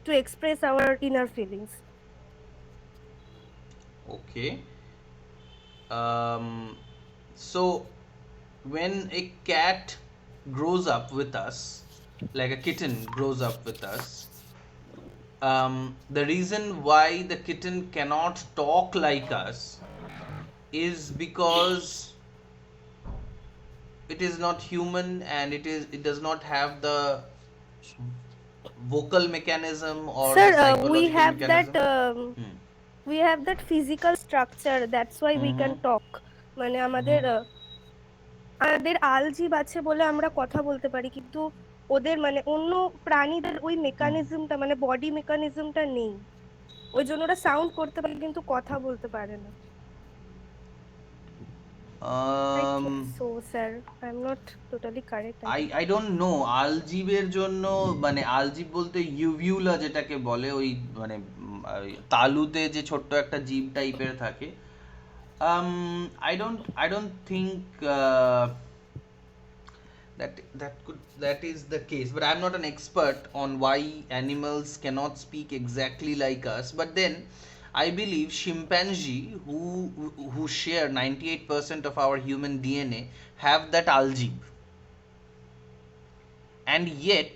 S2: to express our inner feelings.
S1: Okay. So when a cat grows up with us, like a kitten grows up with us, the reason why the kitten cannot talk like us is because it is not human, and it does not have the vocal mechanism or
S2: Sir,
S1: the psychological
S2: we have
S1: mechanism.
S2: that we have that physical structure, that's why we can talk. মানে আমাদের আমাদের আলজিভ আছে বলে আমরা কথা বলতে পারি, কিন্তু ওদের মানে অন্য প্রাণীদের ওই মেকানিজমটা, মানে বডি মেকানিজমটা নেই, ওই জন্য ওরা সাউন্ড করতে পারে কিন্তু কথা বলতে পারে না। I
S1: Um,
S2: think so, sir. I'm not totally correct.
S1: I don't know আলজিবের জন্য মানে আলজিব বলতে ইউভিউলা যেটাকে বলে ওই মানে ওই তালুতে যে ছোট্ট একটা জীব টাইপের থাকে I don't think that is the case, but I'm not an expert on why animals cannot speak exactly like us, but then I believe chimpanzee who share 98% of our human DNA have that algae, and yet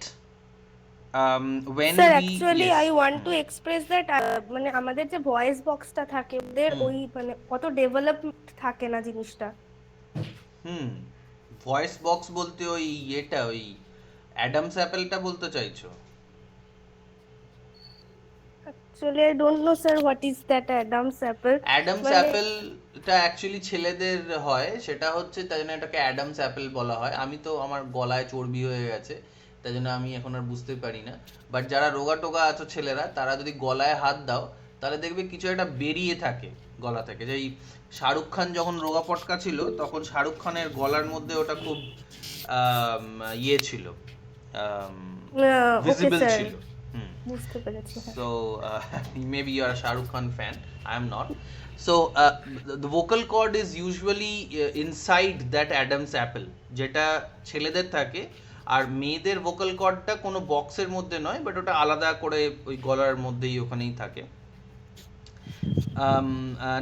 S1: when
S2: sir
S1: we
S2: actually
S1: yes
S2: I want to express that মানে আমাদের যে voice বক্সটা থাকে ওদের ওই মানে অত develop থাকে না জিনিসটা।
S1: হুম ভয়েস বক্স বলতে ওই এটা ওই অ্যাডামস অ্যাপেলটা বলতে চাইছো?
S2: Actually I don't know sir what is that Adam's apple.
S1: Adam's অ্যাপেলটা অ্যাকচুয়ালি ছেলেদের হয়, সেটা হচ্ছে তাই জন্য এটাকে অ্যাডামস অ্যাপেল বলা হয়। আমি তো আমার গলায় চর্বি হয়ে গেছে তাই জন্য আমি এখন আর বুঝতে পারি না, বাট যারা রোগা টোগা আছো ছেলেরা তারা যদি গলায় হাত দাও তাহলে দেখবে কিছু একটা বেরিয়ে থাকে গলা থেকে। যেই শাহরুখ খান যখন রোগা পটকা ছিল তখন শাহরুখ খানের গলার মধ্যে ওটা খুব ইয়ে ছিল,
S2: ওকে
S1: ভিজিবল
S2: স্যার,
S1: ছিল।
S2: বুঝতে পেরেছি।
S1: So maybe you are a Shah Rukh Khan fan. I am not. So the vocal cord is usually inside that Adam's apple, যেটা ছেলেদের থাকে, আর মেয়েদের ভোকাল কর্ডটা কোনো বক্সের মধ্যে নয়, বাট ওটা আলাদা করে ওই গলার মধ্যেই ওখানেই থাকে।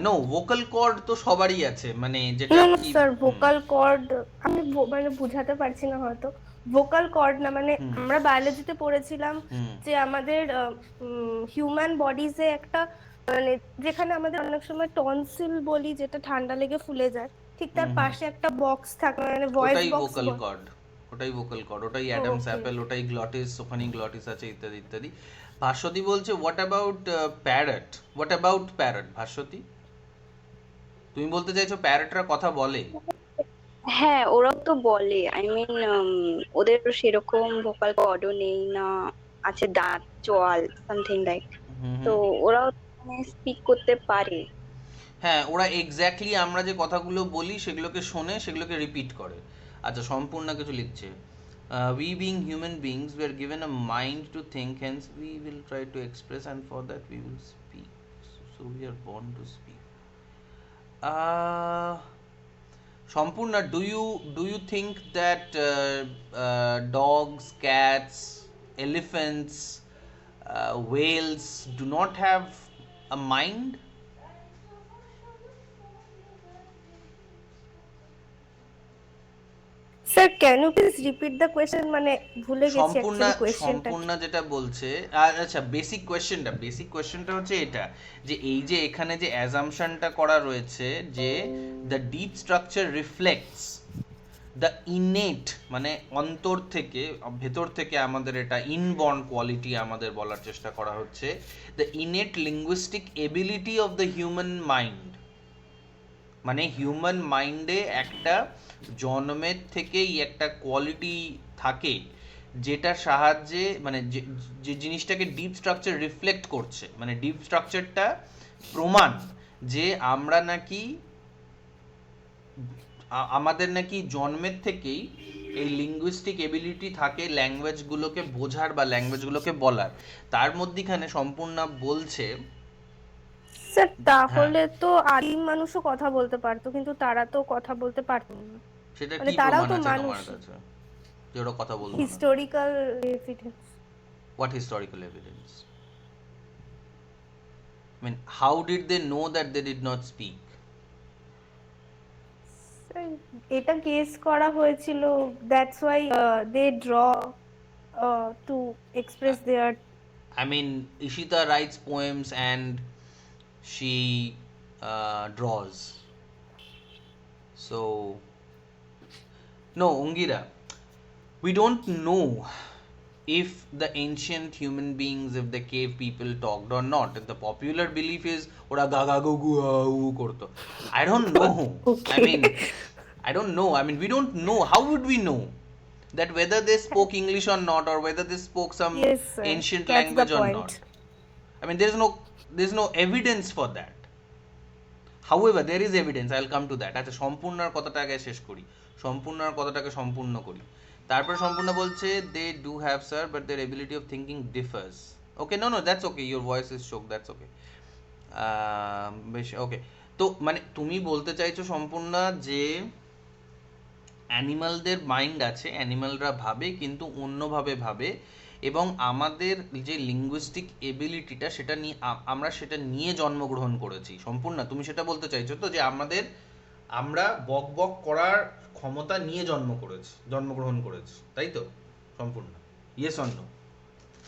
S1: নো ভোকাল কর্ড তো সবারই আছে, মানে যেটা কি
S2: স্যার ভোকাল কর্ড আমি মানে বুঝাতে পারছি না হয়তো। ভোকাল কর্ড না মানে আমরা বায়োলজিতে পড়েছিলাম যে আমাদের হিউম্যান বডিজে একটা মানে যেখানে আমাদের অনেক সময় টনসিল বলি যেটা ঠান্ডা লেগে ফুলে যায়, ঠিক তার পাশে একটা বক্স থাকে মানে ভয়েস
S1: ওটাই
S2: বক্স।
S1: ভোকাল কর্ড, ওটাই ভোকাল কর্ড, ওটাই অ্যাডামস অ্যাপেল, ওটাই গ্লটিস, ওখানেই গ্লটিস আছে ইত্যাদি ইত্যাদি। ভাস্বতী বলছে what about parrot, what about parrot? Bhaswati তুমি বলতে চাইছো প্যারটরা কথা বলে?
S7: হ্যাঁ, ওরাও তো বলে। আই মিন ওদের সেরকম ভোকাল কর্ডও নেই না, আছে দাঁত চোয়াল সামথিং লাইক, তো ওরাও স্পিক করতে পারে।
S1: হ্যাঁ ওরা এক্স্যাক্টলি আমরা যে কথাগুলো বলি সেগুলোকে শোনে, সেগুলোকে রিপিট করে। আচ্ছা সম্পূর্ণ কিছু লিখছে, we being human beings we are given a mind to think, hence we will try to express and for that we will speak, so we are born to speak. Sampurna, do you think that dogs, cats, elephants, whales do not have a mind?
S2: Sir can you please repeat the question, মানে ভুলে গেছি actually কোয়েশ্চেনটা।
S1: সম্পূর্ণ যেটা বলছে, আচ্ছা basic কোয়েশ্চেনটা হচ্ছে এটা, যে এই যে এখানে যে অ্যাজাম্পশনটা করা রয়েছে যে the deep structure reflects the innate, মানে অন্তর থেকে ভেতর থেকে আমাদের এটা ইনবর্ন কোয়ালিটি আমাদের বলার চেষ্টা করা হচ্ছে, the innate linguistic ability of the human mind, মানে হিউম্যান মাইন্ডে একটা জন্মের থেকেই একটা কোয়ালিটি থাকে যেটার সাহায্যে মানে যে জিনিসটাকে ডিপ স্ট্রাকচার রিফ্লেক্ট করছে, মানে ডিপ স্ট্রাকচারটা প্রমাণ যে আমরা নাকি আমাদের নাকি জন্মের থেকেই এই লিঙ্গুইস্টিক এবিলিটি থাকে ল্যাঙ্গুয়েজগুলোকে বোঝার বা ল্যাঙ্গুয়েজগুলোকে বলার। তার মধ্যেখানে সম্পূর্ণ বলছে
S2: স্যার তাহলে তো আদিম মানুষও কথা বলতে পারতো, কিন্তু তারা তো কথা বলতে পারতো না।
S1: সেটা
S2: মানে
S1: কি
S2: তারাও
S1: প্রমাণ
S2: তো
S1: আছে
S2: মানুষ।
S1: তোমার কাছে যে ওরা কথা বলতো না?
S2: Historical evidence.
S1: What historical evidence? I mean, how did they know that they did not speak?
S2: এটা গেস করা হয়েছিল, that's why they draw to express their.
S1: I mean, Ishita writes poems and she draws. So, no, Ungira, we don't know if the ancient human beings, if the cave people talked or not. The popular belief is ora gaga gugu korto. I don't know. I mean, I don't know. I mean, we don't know. How would we know that whether they spoke English or not, or whether they spoke some ancient language or not? I mean, there's no evidence for that. However, there is evidence, I'll come to that. আচ্ছা, সম্পূর্ণর কথাটা আগে শেষ করি, সম্পূর্ণর কথাটাকে সম্পূর্ণ করি। তারপর সম্পূর্ণ বলছে they do have sir but their ability of thinking differs. Okay, no, that's okay, your voice is shook, that's okay. বেশ, ওকে। তো মানে তুমি বলতে চাইছো সম্পূর্ণ যে অ্যানিমালদের মাইন্ড আছে, অ্যানিমালরা ভাবে কিন্তু অন্যভাবে ভাবে, এবং আমাদের যে লিঙ্গুইস্টিক এবিলিটিটা সেটা নিয়ে আমরা সেটা নিয়ে জন্মগ্রহণ করেছি। সম্পূর্ণ তুমি সেটা বলতে চাইছো তো, যে আমরা বক বক করার ক্ষমতা নিয়ে জন্মগ্রহণ করেছি, তাই তো সম্পূর্ণ? Yes or no?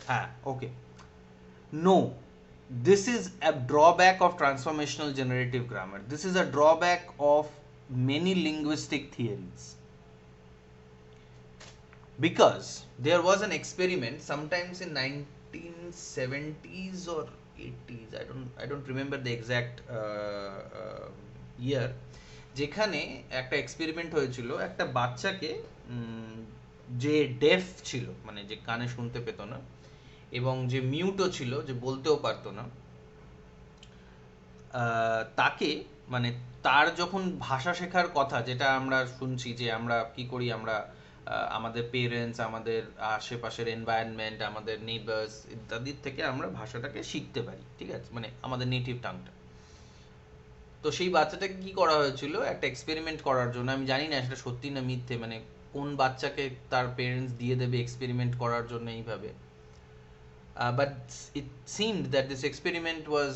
S1: হ্যাঁ, okay. No, this is a drawback of transformational generative grammar. This is a drawback of many linguistic theories. Because there was an experiment sometimes in 1970s or 80s, I don't remember the exact year, যেখানে একটা experiment হয়েছিল একটা বাচ্চাকে, যে deaf ছিল মানে যে কানে শুনতে পেত না, এবং যে মিউটও ছিল যে বলতেও পারতো না, তাকে মানে তার যখন ভাষা শেখার কথা, যেটা আমরা শুনছি যে আমরা কি করি, আমরা আমাদের পেরেন্টস, আমাদের আশেপাশের এনভায়রনমেন্ট, আমাদের নেইবার্স ইত্যাদির থেকে আমরা ভাষাটাকে শিখতে পারি, ঠিক আছে, মানে আমাদের নেটিভ টাংটা। তো সেই বাচ্চাটাকে কি করা হয়েছিল, একটা এক্সপেরিমেন্ট করার জন্য, আমি জানি না সেটা সত্যি না মিথ্যে, মানে কোন বাচ্চাকে তার পেরেন্টস দিয়ে দেবে এক্সপেরিমেন্ট করার জন্য এইভাবে, but it seemed that this experiment was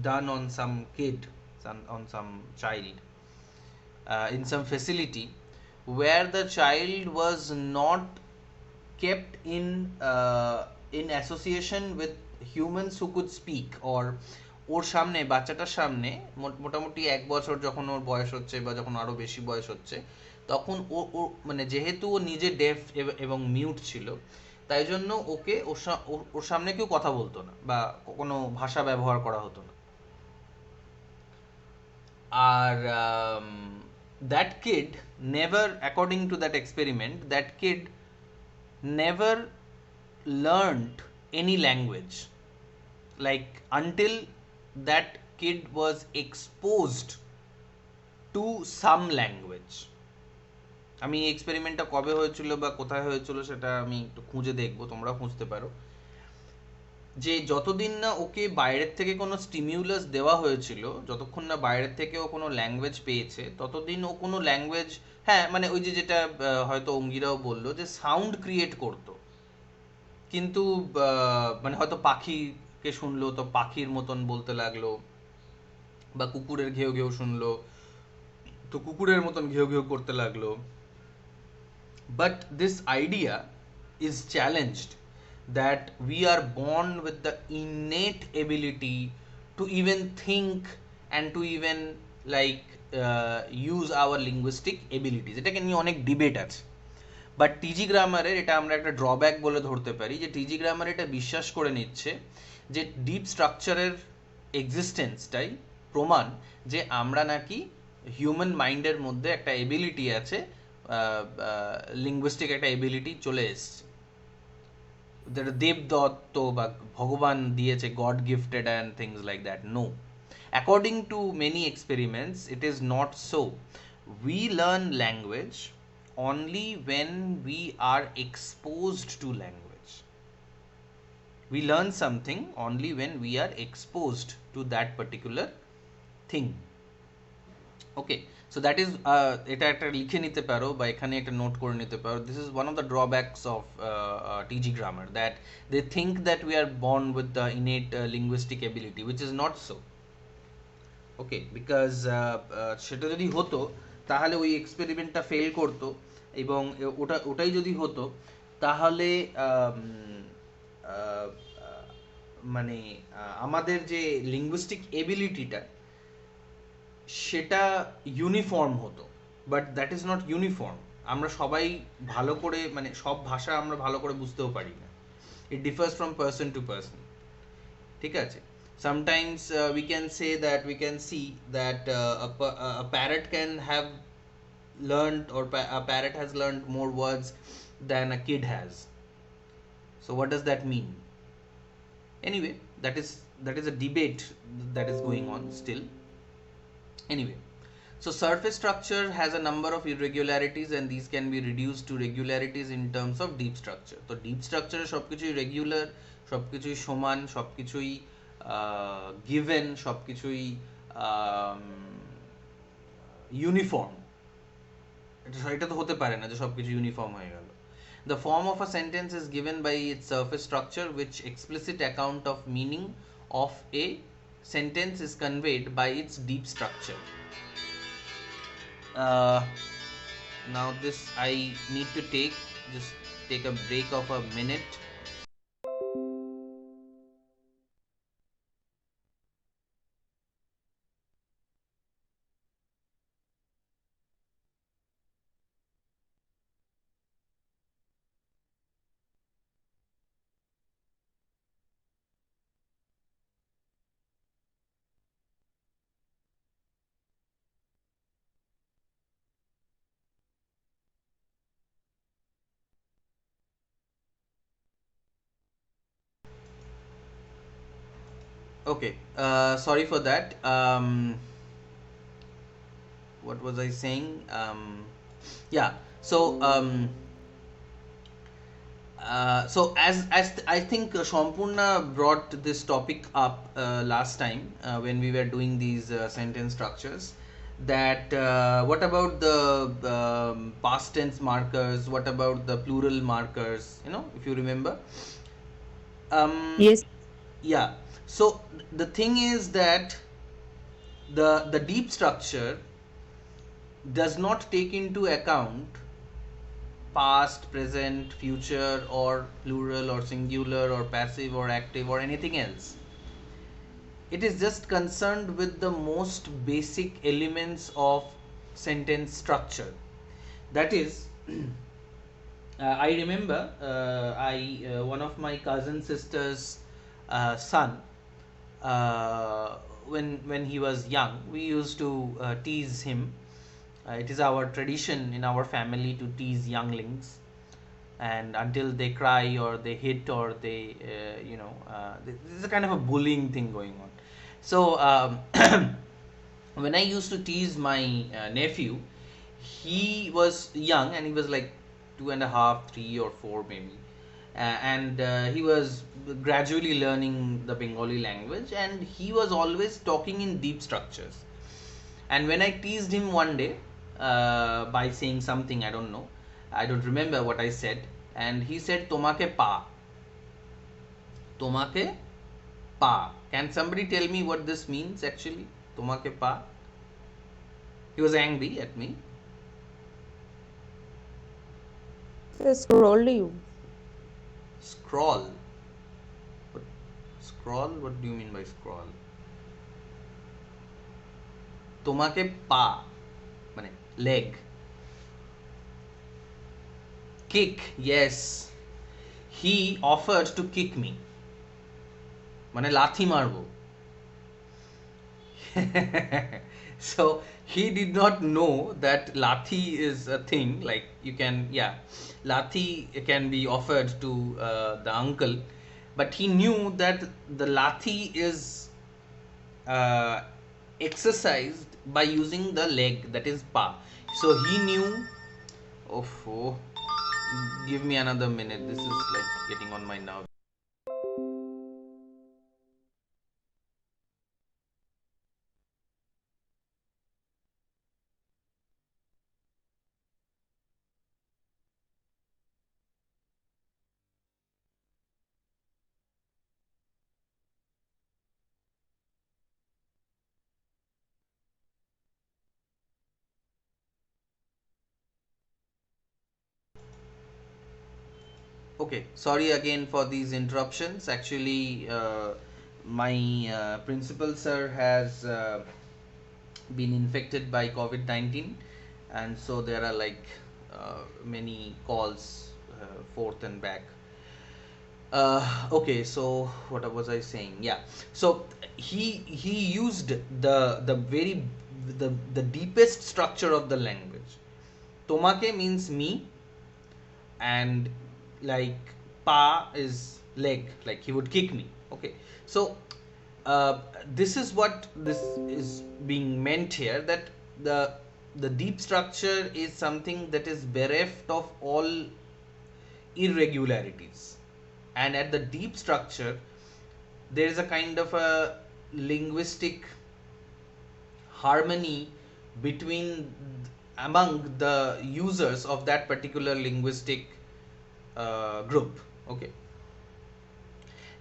S1: done on some kid, on some child, in some facility where the child was not kept in association with humans who could speak, or ওর সামনে, বাচ্চাটার সামনে মোটামুটি 1 বছর যখন ওর বয়স হচ্ছে বা যখন আরো বেশি বয়স হচ্ছে, তখন ও মানে যেহেতু ও নিজে ডেফ এবং মিউট ছিল, তাই জন্য ওকে ওর সামনে কেউ কথা বলতো না বা কোনো ভাষা ব্যবহার করা হতো না। আর that kid never, according to that experiment, that kid never learned any language, like until that kid was exposed to some language. আমি এই এক্সপেরিমেন্টটা কবে হয়েছিল বা কোথায় হয়েছিল সেটা আমি একটু খুঁজে দেখবো, তোমরা খুঁজতে পারো, যে যতদিন না ওকে বাইরের থেকে কোনো স্টিমিউলাস দেওয়া হয়েছিল, যতক্ষণ না বাইরের থেকে ও কোনো ল্যাঙ্গুয়েজ পেয়েছে, ততদিন ও কোনো ল্যাঙ্গুয়েজ, হ্যাঁ মানে ওই যে যেটা হয়তো অঙ্গিরাও বললো যে সাউন্ড ক্রিয়েট করতো, কিন্তু মানে হয়তো পাখিকে শুনলো তো পাখির মতন বলতে লাগলো, বা কুকুরের ঘেউ ঘেউ শুনলো তো কুকুরের মতন ঘেউ ঘেউ করতে লাগলো। But this idea is challenged, that we are born with the innate ability to even think and to even like use our linguistic abilities. এটাকে নিয়ে অনেক ডিবেট আছে, বাট টিজি গ্রামারের এটা আমরা একটা ড্রব্যাক বলে ধরতে পারি, যে টিজি গ্রামার এটা বিশ্বাস করে নিচ্ছে যে ডিপ স্ট্রাকচারের এক্সিস্টেন্সটাই প্রমাণ যে আমরা নাকি হিউম্যান মাইন্ডের মধ্যে একটা এবিলিটি আছে, লিঙ্গুইস্টিক একটা এবিলিটি চলে এসছে, যেটা দেবদত্ত বা ভগবান দিয়েছে, God gifted and things like that. No, according to many experiments it is not so. We learn language only when we are exposed to language. We learn something only when we are exposed to that particular thing. Okay, so that is এটা একটা লিখে নিতে পারো বা এখানে একটা note করে নিতে পারো। This is one of the drawbacks of TG grammar, that they think that we are born with the innate linguistic ability, which is not so. Okay, because সেটা যদি হতো তাহলে ওই এক্সপেরিমেন্টটা ফেল করতো, এবং ওটাই যদি হতো তাহলে মানে আমাদের যে লিঙ্গুইস্টিক এবিলিটিটা সেটা ইউনিফর্ম হতো, but that is not uniform. আমরা সবাই ভালো করে মানে সব ভাষা আমরা ভালো করে বুঝতেও পারি না, it differs from person to person, ঠিক আছে। Sometimes we can say that, we can see that a parrot can have learned, or a parrot has learned more words than a kid has. So what does that mean? Anyway, that is that is a debate that is going on still. Anyway, so surface structure has a number of irregularities and these can be reduced to regularities in terms of deep structure. So deep structure সবকিছুই regular, সবকিছুই সমান, সবকিছুই given, সবকিছুই uniform. এটা তো হতে পারে না যে সবকিছু ইউনিফর্ম হয়ে গেল. The form of a sentence is given by its surface structure, which explicit account of meaning of a sentence is conveyed by its deep structure. Now this I need to just take a break of a minute. Okay, sorry for that. What was I saying? Yeah, so so as I think Shampurna brought this topic up last time when we were doing these sentence structures, that what about the past tense markers, what about the plural markers, if you remember.
S6: Yes.
S1: Yeah, so the thing is that the deep structure does not take into account past, present, future, or plural, or singular, or passive, or active, or anything else. It is just concerned with the most basic elements of sentence structure. That is, I remember one of my cousin sister's son, when he was young, we used to tease him. It is our tradition in our family to tease younglings, and until they cry or they hit or they this is a kind of a bullying thing going on. So when I used to tease my nephew, he was young and he was like 2.5, 3 or 4 maybe, and he was gradually learning the Bengali language, and he was always talking in deep structures. And when I teased him one day by saying something, I don't remember what I said, and he said tomake pa. Tomake pa. Can somebody tell me what this means actually? Tomake pa. He was angry at me.
S6: Scroll you.
S1: Scroll. Scroll? What do you mean by scroll? তোমাকে পা মানে leg. Kick, yes. He offered to kick me. মানে লাথি মারবো. So he did not know that lathi is a thing, like you can, lathi can be offered to the uncle, but he knew that the lathi is exercised by using the leg, that is pa. So he knew. Oh, give me another minute, this is like getting on my nerves. Okay, sorry again for these interruptions. Actually, my principal sir has been infected by COVID-19, and so there are like many calls forth and back. Okay, so what was I saying? Yeah, so he used the deepest structure of the language. Tomake means me, and like pa is leg, like he would kick me. Okay, so this is what this is being meant here, that the deep structure is something that is bereft of all irregularities, and at the deep structure there is a kind of a linguistic harmony between among the users of that particular linguistic group. Okay.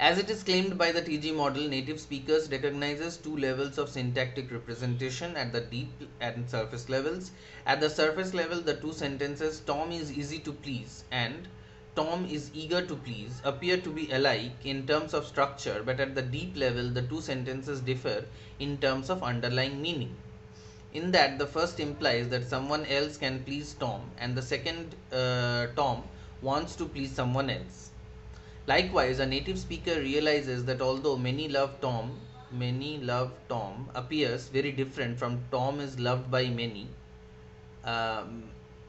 S1: As it is claimed by the TG model, native speakers recognizes two levels of syntactic representation at the deep and surface levels. At the surface level, the two sentences "Tom is easy to please" and "Tom is eager to please" appear to be alike in terms of structure, but at the deep level, the two sentences differ in terms of underlying meaning. In that, the first implies that someone else can please Tom, and the second, Tom wants to please someone else. Likewise, a native speaker realizes that although many love Tom appears very different from Tom is loved by many,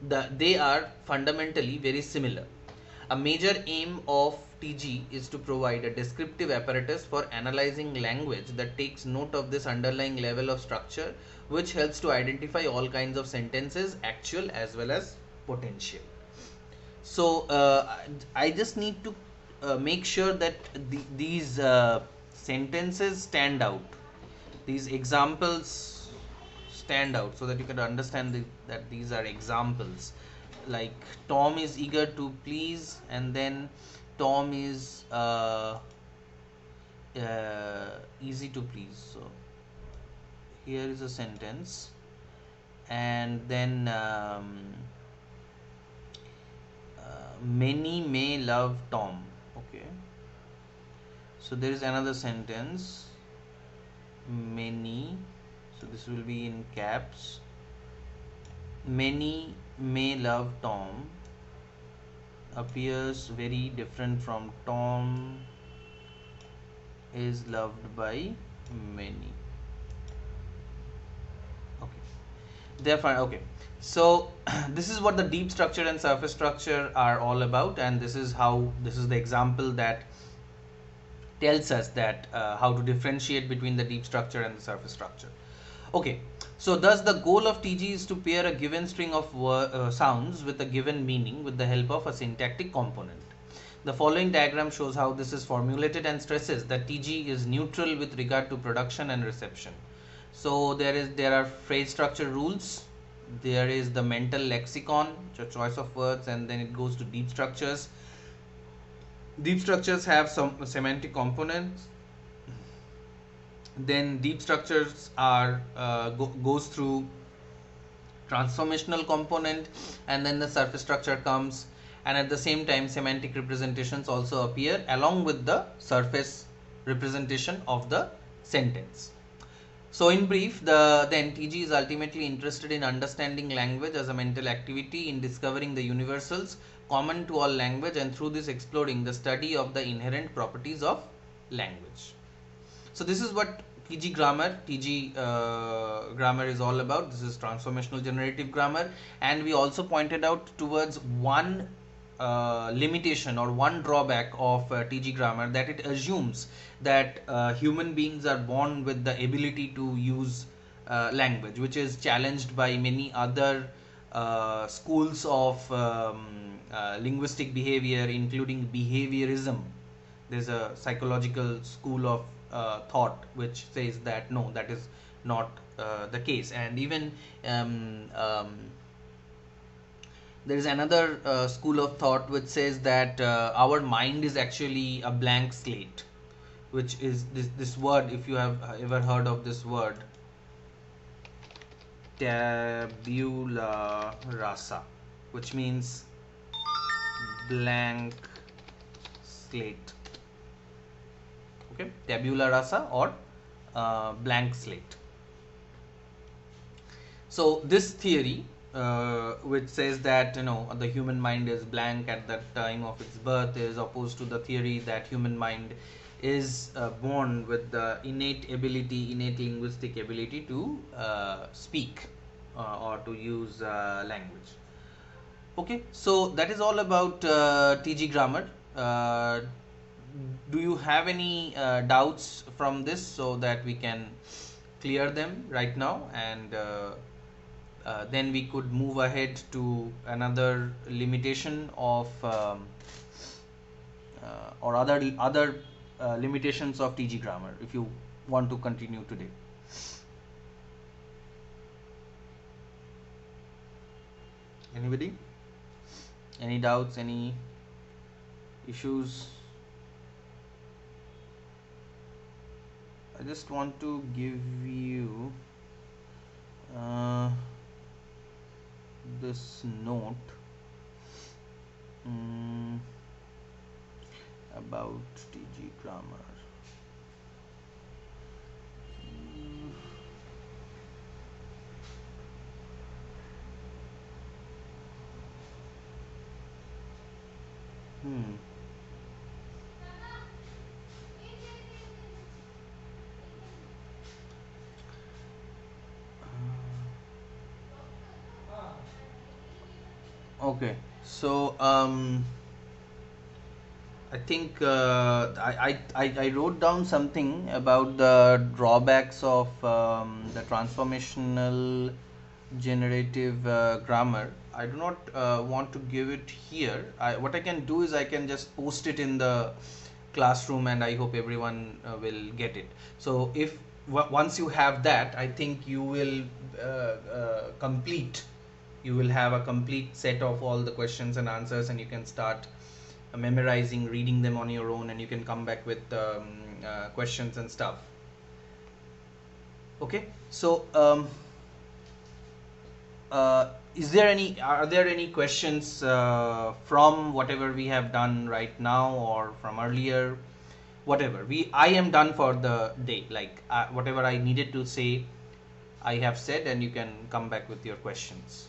S1: they are fundamentally very similar. A major aim of TG is to provide a descriptive apparatus for analyzing language that takes note of this underlying level of structure, which helps to identify all kinds of sentences, actual as well as potential. So I just need to make sure that these sentences stand out, these examples stand out, so that you can understand that these are examples. Like Tom is eager to please, and then Tom is easy to please. So here is a sentence, and then many may love Tom. Okay, so there is another sentence, many, so this will be in caps. Many may love Tom appears very different from Tom is loved by many. Okay, therefore, okay, so this is what the deep structure and surface structure are all about, and this is the example that tells us that how to differentiate between the deep structure and the surface structure. Okay, so thus the goal of TG is to pair a given string of sounds with a given meaning with the help of a syntactic component. The following diagram shows how this is formulated and stresses that TG is neutral with regard to production and reception. So there are phrase structure rules, there is the mental lexicon, choice of words, and then it goes to deep structures. Deep structures have some semantic components. Then deep structures are goes through transformational component, and then the surface structure comes, and at the same time semantic representations also appear along with the surface representation of the sentence. So in brief, then TG is ultimately interested in understanding language as a mental activity, in discovering the universals common to all language, and through this exploring the study of the inherent properties of language. So this is what TG grammar is all about. This is transformational generative grammar, and we also pointed out towards one limitation or one drawback of TG grammar, that it assumes that human beings are born with the ability to use language, which is challenged by many other schools of linguistic behavior, including behaviorism. There's a psychological school of thought which says that no, that is not the case, and even there is another school of thought which says that our mind is actually a blank slate, which is this word, if you have ever heard of this word, tabula rasa, which means blank slate. Okay, tabula rasa or blank slate. So this theory which says that the human mind is blank at the time of its birth is opposed to the theory that human mind is born with the innate linguistic ability to speak or to use language. Okay, so that is all about TG grammar. do you have any doubts from this, so that we can clear them right now, and then we could move ahead to another limitation of or other limitations of TG grammar, if you want to continue today. Anybody? Any doubts? Any issues? I just want to give you this note about TG grammar. Okay, so I think I wrote down something about the drawbacks of the transformational generative grammar. I do not want to give it here. What I can do is I can just post it in the classroom, and I hope everyone will get it. So if once you have that, I think you will you will have a complete set of all the questions and answers, and you can start memorizing, reading them on your own, and you can come back with questions and stuff. Okay, so are there any questions from whatever we have done right now, or from earlier? Whatever, I am done for the day. Like whatever I needed to say, I have said, and you can come back with your questions.